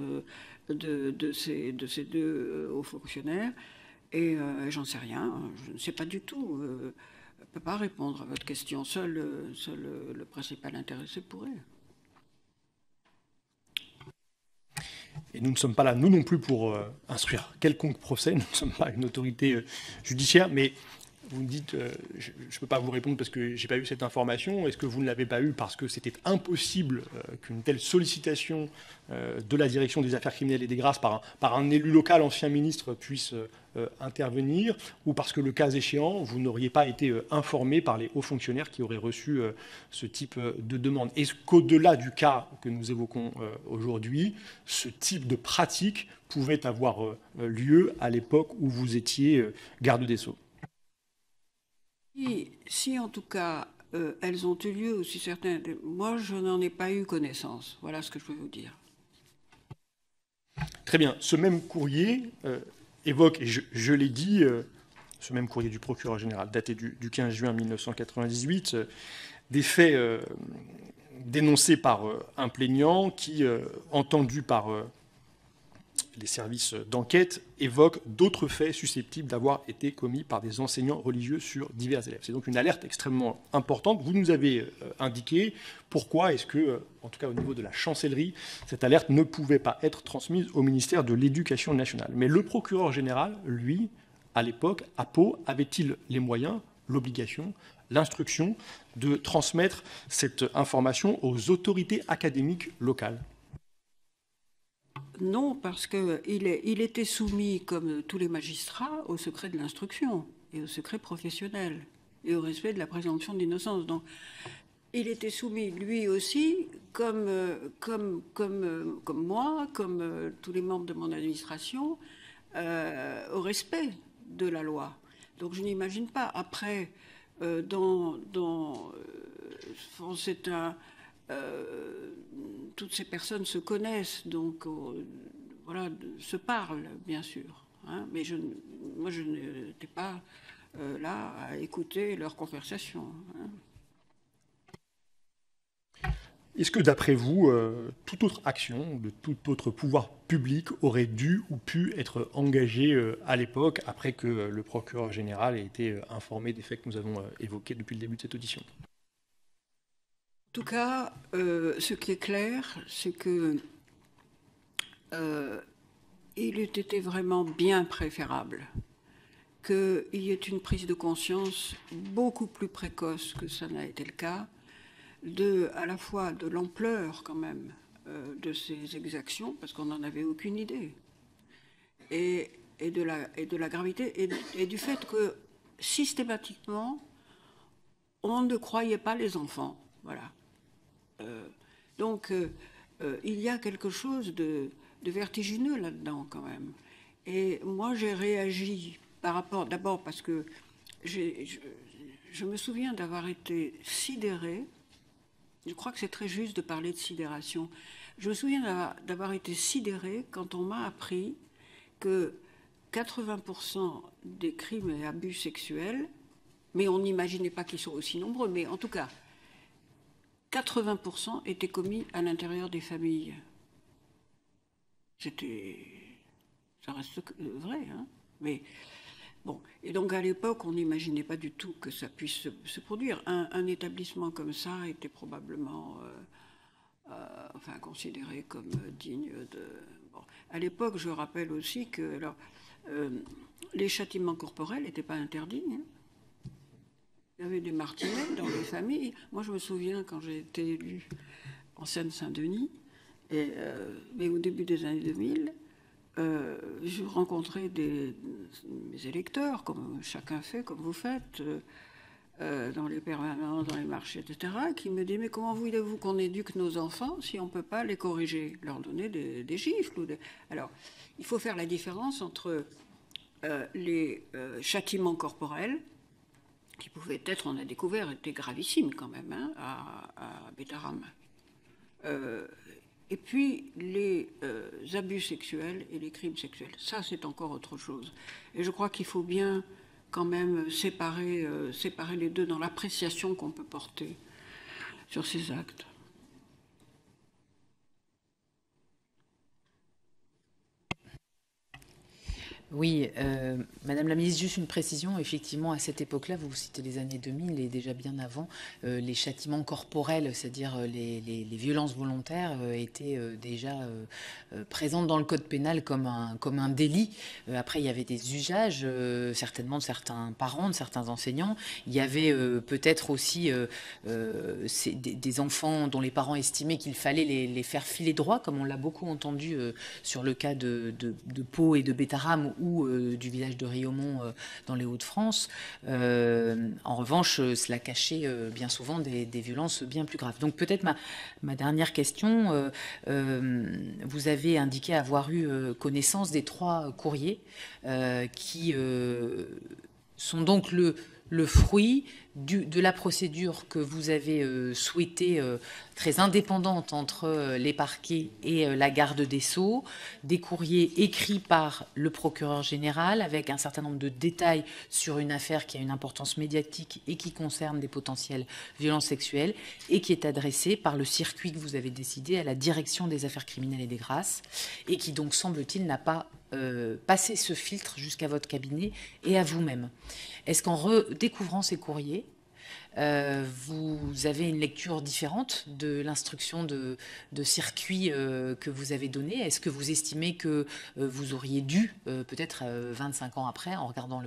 de ces deux hauts fonctionnaires, et j'en sais rien, je ne sais pas du tout. Je ne peux pas répondre à votre question. Seul le principal intéressé pourrait. Et nous ne sommes pas là, nous non plus, pour instruire quelconque procès. Nous ne sommes pas une autorité judiciaire, mais vous me dites, je ne peux pas vous répondre parce que je n'ai pas eu cette information. Est-ce que vous ne l'avez pas eu parce que c'était impossible qu'une telle sollicitation de la direction des affaires criminelles et des grâces par un élu local, ancien ministre, puisse intervenir, ou parce que, le cas échéant, vous n'auriez pas été informé par les hauts fonctionnaires qui auraient reçu ce type de demande? Est-ce qu'au-delà du cas que nous évoquons aujourd'hui, ce type de pratique pouvait avoir lieu à l'époque où vous étiez garde des Sceaux? Si en tout cas elles ont eu lieu, aussi certains, moi je n'en ai pas eu connaissance. Voilà ce que je peux vous dire. Très bien. Ce même courrier évoque, et je l'ai dit, ce même courrier du procureur général daté du 15 juin 1998, des faits dénoncés par un plaignant qui, entendu par les services d'enquête, évoquent d'autres faits susceptibles d'avoir été commis par des enseignants religieux sur divers élèves. C'est donc une alerte extrêmement importante. Vous nous avez indiqué pourquoi est-ce que, en tout cas au niveau de la chancellerie, cette alerte ne pouvait pas être transmise au ministère de l'Éducation nationale. Mais le procureur général, lui, à l'époque, à Pau, avait-il les moyens, l'obligation, l'instruction de transmettre cette information aux autorités académiques locales? Non, parce qu'il était soumis, comme tous les magistrats, au secret de l'instruction et au secret professionnel et au respect de la présomption d'innocence. Donc, il était soumis, lui aussi, comme moi, comme tous les membres de mon administration, au respect de la loi. Donc, je n'imagine pas. Après, c'est un... toutes ces personnes se connaissent, donc voilà, se parlent, bien sûr. Hein, mais moi, je n'étais pas là à écouter leur conversation. Hein. Est-ce que, d'après vous, toute autre action de tout autre pouvoir public aurait dû ou pu être engagée à l'époque, après que le procureur général ait été informé des faits que nous avons évoqués depuis le début de cette audition? En tout cas, ce qui est clair, c'est que il eût été vraiment bien préférable qu'il y ait une prise de conscience beaucoup plus précoce que ça n'a été le cas, à la fois de l'ampleur quand même de ces exactions, parce qu'on n'en avait aucune idée, et de la gravité, et du fait que systématiquement, on ne croyait pas les enfants. Voilà. Donc, il y a quelque chose de vertigineux là-dedans, quand même. Et moi, j'ai réagi par rapport... D'abord parce que je me souviens d'avoir été sidérée. Je crois que c'est très juste de parler de sidération. Je me souviens d'avoir été sidérée quand on m'a appris que 80% des crimes et abus sexuels, mais on n'imaginait pas qu'ils soient aussi nombreux, mais en tout cas... 80% étaient commis à l'intérieur des familles. Ça reste vrai, hein. Mais bon, et donc à l'époque, on n'imaginait pas du tout que ça puisse se produire. Un établissement comme ça était probablement, considéré comme digne de. Bon. À l'époque, je rappelle aussi que les châtiments corporels n'étaient pas interdits. Hein. Il y avait des martinets dans les familles. Moi, je me souviens, quand j'ai été élue en Seine-Saint-Denis, mais au début des années 2000, je rencontrais mes électeurs, comme chacun fait, comme vous faites, dans les permanences, dans les marchés, etc., qui me disaient « Mais comment voulez-vous qu'on éduque nos enfants si on ne peut pas les corriger, leur donner des gifles ?» Alors, il faut faire la différence entre les châtiments corporels, qui pouvaient être, on a découvert, étaient gravissimes quand même, hein, à Bétarame, et puis les abus sexuels et les crimes sexuels. Ça, c'est encore autre chose. Et je crois qu'il faut bien quand même séparer les deux dans l'appréciation qu'on peut porter sur ces actes. Oui, Madame la Ministre, juste une précision. Effectivement, à cette époque-là, vous citez les années 2000 et déjà bien avant, les châtiments corporels, c'est-à-dire les violences volontaires, étaient déjà présentes dans le code pénal comme un délit. Après, il y avait des usages, certainement de certains parents, de certains enseignants. Il y avait peut-être aussi des enfants dont les parents estimaient qu'il fallait les faire filer droit, comme on l'a beaucoup entendu sur le cas de Pau et de Bétarame, ou du village de Riaumont dans les Hauts-de-France. En revanche, cela cachait bien souvent des violences bien plus graves. Donc peut-être ma dernière question, vous avez indiqué avoir eu connaissance des 3 courriers qui sont donc le fruit de la procédure que vous avez souhaitée très indépendante entre les parquets et la garde des Sceaux, des courriers écrits par le procureur général avec un certain nombre de détails sur une affaire qui a une importance médiatique et qui concerne des potentielles violences sexuelles et qui est adressée par le circuit que vous avez décidé à la direction des affaires criminelles et des grâces et qui donc, semble-t-il, n'a pas passé ce filtre jusqu'à votre cabinet et à vous-même. Est-ce qu'en redécouvrant ces courriers, vous avez une lecture différente de l'instruction de circuit que vous avez donnée? Est-ce que vous estimez que vous auriez dû, peut-être 25 ans après, en regardant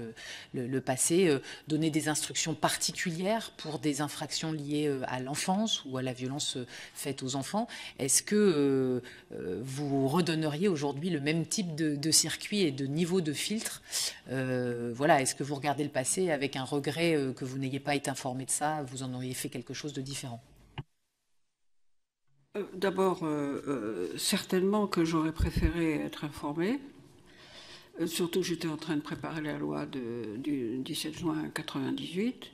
le passé, donner des instructions particulières pour des infractions liées à l'enfance ou à la violence faite aux enfants? Est-ce que vous redonneriez aujourd'hui le même type de circuit et de niveau de filtre? Voilà, est-ce que vous regardez le passé avec un regret que vous n'ayez pas été informé de ça? Vous en auriez fait quelque chose de différent? D'abord, certainement que j'aurais préféré être informée. Surtout que j'étais en train de préparer la loi du 17 juin 1998.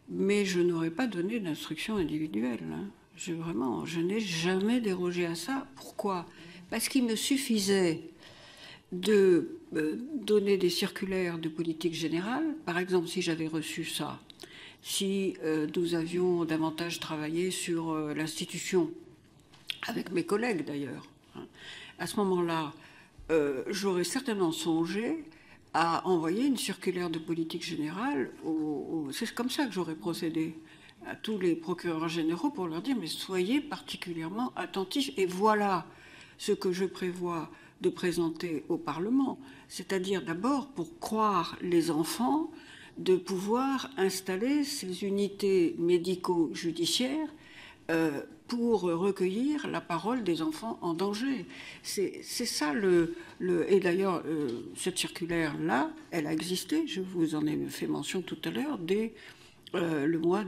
Mais je n'aurais pas donné d'instruction individuelle. Hein. Je n'ai jamais dérogé à ça. Pourquoi? Parce qu'il me suffisait de donner des circulaires de politique générale. Par exemple, si j'avais reçu ça, si nous avions davantage travaillé sur l'institution, avec mes collègues d'ailleurs, hein, à ce moment-là, j'aurais certainement songé à envoyer une circulaire de politique générale. C'est comme ça que j'aurais procédé à tous les procureurs généraux pour leur dire « mais soyez particulièrement attentifs ». Et voilà ce que je prévois de présenter au Parlement, c'est-à-dire d'abord pour croire les enfants, de pouvoir installer ces unités médico-judiciaires pour recueillir la parole des enfants en danger. C'est ça et d'ailleurs, cette circulaire-là, elle a existé, je vous en ai fait mention tout à l'heure, dès le mois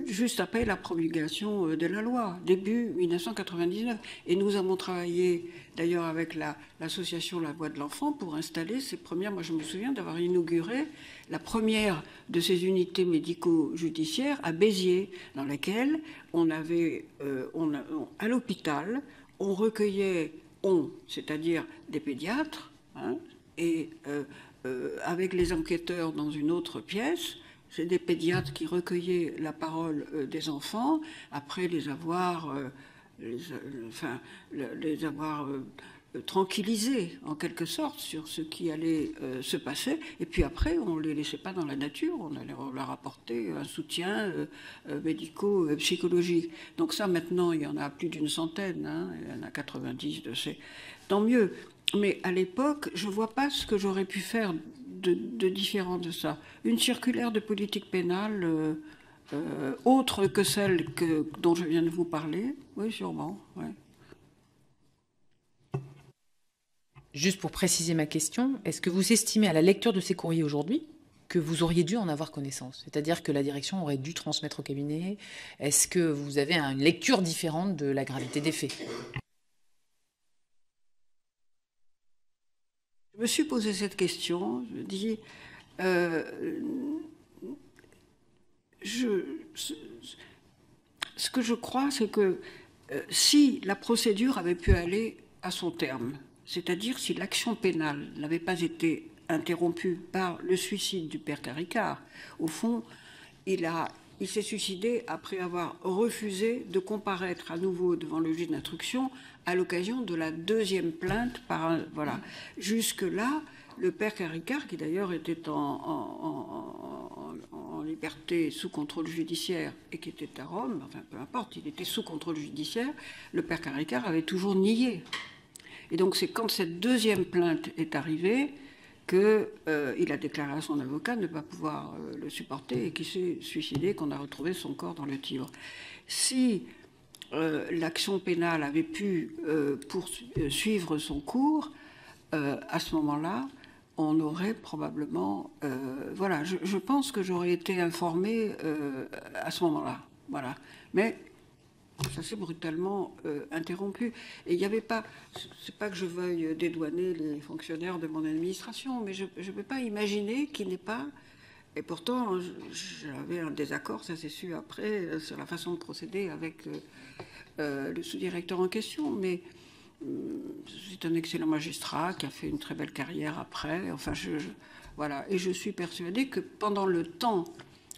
juste après la promulgation de la loi, début 1999. Et nous avons travaillé d'ailleurs avec l'association La Voix de l'Enfant pour installer ces premières, moi je me souviens d'avoir inauguré la première de ces unités médico-judiciaires à Béziers, dans laquelle on avait, à l'hôpital, on recueillait, c'est-à-dire des pédiatres, hein, et avec les enquêteurs dans une autre pièce. C'est des pédiatres qui recueillaient la parole des enfants après les avoir tranquillisés en quelque sorte sur ce qui allait se passer. Et puis après, on ne les laissait pas dans la nature, on leur apportait un soutien médico-psychologique. Donc ça, maintenant, il y en a plus d'une centaine, hein, il y en a 90 de ces... Tant mieux. Mais à l'époque, je ne vois pas ce que j'aurais pu faire de différent de ça. Une circulaire de politique pénale, autre que celle dont je viens de vous parler? Oui, sûrement. Ouais. Juste pour préciser ma question, est-ce que vous estimez à la lecture de ces courriers aujourd'hui que vous auriez dû en avoir connaissance? C'est-à-dire que la direction aurait dû transmettre au cabinet? Est-ce que vous avez une lecture différente de la gravité des faits? Je me suis posé cette question. Je me dis, ce que je crois, c'est que si la procédure avait pu aller à son terme, c'est-à-dire si l'action pénale n'avait pas été interrompue par le suicide du père Caricart, au fond, il s'est suicidé après avoir refusé de comparaître à nouveau devant le juge d'instruction à l'occasion de la deuxième plainte. Voilà. Jusque-là, le père Caricart, qui d'ailleurs était en liberté sous contrôle judiciaire et qui était à Rome, enfin peu importe, il était sous contrôle judiciaire, le père Caricart avait toujours nié. Et donc c'est quand cette deuxième plainte est arrivée qu'il a déclaré à son avocat ne pas pouvoir le supporter et qu'il s'est suicidé, qu'on a retrouvé son corps dans le Tibre. Si l'action pénale avait pu suivre son cours, à ce moment-là, on aurait probablement... voilà, je pense que j'aurais été informée à ce moment-là. Voilà. Mais ça s'est brutalement interrompu. Et il n'y avait pas... C'est pas que je veuille dédouaner les fonctionnaires de mon administration, mais je ne peux pas imaginer qu'il n'ait pas... Et pourtant, j'avais un désaccord, ça s'est su après, sur la façon de procéder avec le sous-directeur en question, mais... C'est un excellent magistrat qui a fait une très belle carrière après. Enfin, voilà. Et je suis persuadée que pendant le temps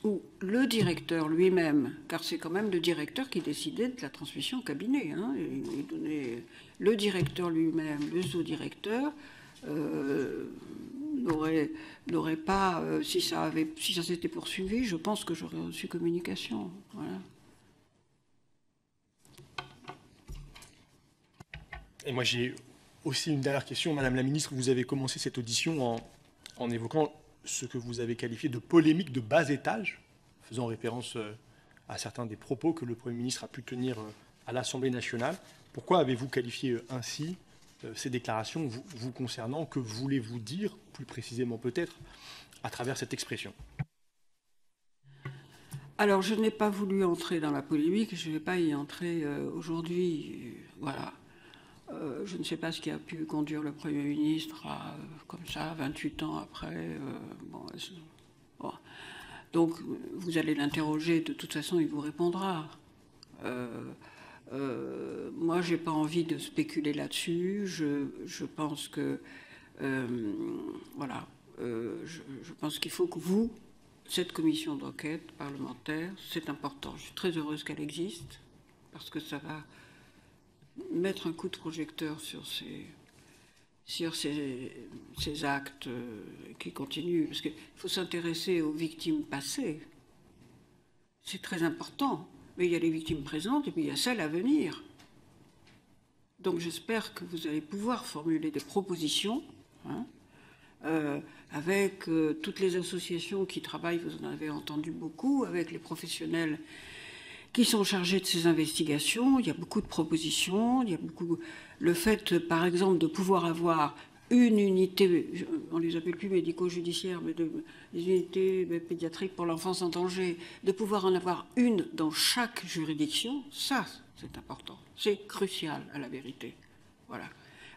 où le directeur lui-même, car c'est quand même le directeur qui décidait de la transmission au cabinet, hein, il donnait le directeur lui-même, le sous-directeur, n'aurait pas, si ça s'était poursuivi, je pense que j'aurais reçu communication. Voilà. Et moi, j'ai aussi une dernière question. Madame la ministre, vous avez commencé cette audition en évoquant ce que vous avez qualifié de polémique de bas étage, faisant référence à certains des propos que le Premier ministre a pu tenir à l'Assemblée nationale. Pourquoi avez-vous qualifié ainsi ces déclarations vous concernant? Que voulez-vous dire, plus précisément peut-être, à travers cette expression? Alors, je n'ai pas voulu entrer dans la polémique, je ne vais pas y entrer aujourd'hui. Voilà. Je ne sais pas ce qui a pu conduire le Premier ministre à, comme ça, 28 ans après. Bon. Donc, vous allez l'interroger, de toute façon, il vous répondra. Moi, je n'ai pas envie de spéculer là-dessus. Je pense que... voilà. Je pense qu'il faut que vous, cette commission d'enquête parlementaire, c'est important. Je suis très heureuse qu'elle existe, parce que ça va mettre un coup de projecteur sur ces actes qui continuent. Parce qu'il faut s'intéresser aux victimes passées. C'est très important. Mais il y a les victimes présentes et puis il y a celles à venir. Donc j'espère que vous allez pouvoir formuler des propositions, hein, avec toutes les associations qui travaillent, vous en avez entendu beaucoup, avec les professionnels qui sont chargés de ces investigations. Il y a beaucoup de propositions, il y a beaucoup... Le fait, par exemple, de pouvoir avoir une unité, on ne les appelle plus médico-judiciaires, mais des unités pédiatriques pour l'enfance en danger, de pouvoir en avoir une dans chaque juridiction, ça, c'est important. C'est crucial, à la vérité. Voilà.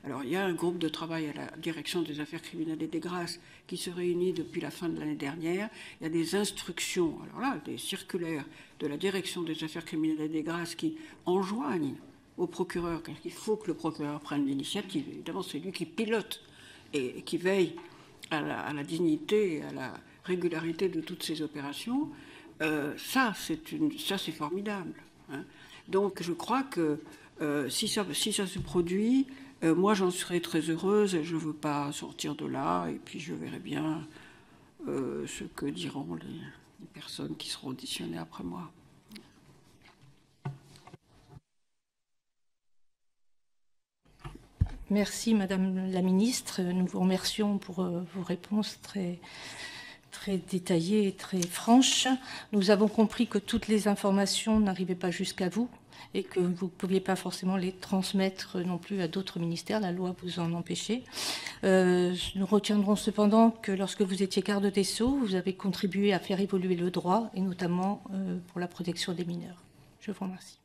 Alors, il y a un groupe de travail à la direction des affaires criminelles et des grâces qui se réunit depuis la fin de l'année dernière. Il y a des instructions, alors là, des circulaires de la direction des affaires criminelles et des grâces qui enjoignent au procureur, car il faut que le procureur prenne l'initiative. Évidemment, c'est lui qui pilote et qui veille à la dignité et à la régularité de toutes ces opérations. Ça, c'est formidable. Hein. Donc, je crois que si ça se produit... moi, j'en serais très heureuse et je ne veux pas sortir de là. Et puis, je verrai bien ce que diront les personnes qui seront auditionnées après moi. Merci, Madame la Ministre. Nous vous remercions pour vos réponses très très détaillée et très franche. Nous avons compris que toutes les informations n'arrivaient pas jusqu'à vous et que vous ne pouviez pas forcément les transmettre non plus à d'autres ministères. La loi vous en empêchait. Nous retiendrons cependant que lorsque vous étiez garde des Sceaux, vous avez contribué à faire évoluer le droit, et notamment pour la protection des mineurs. Je vous remercie.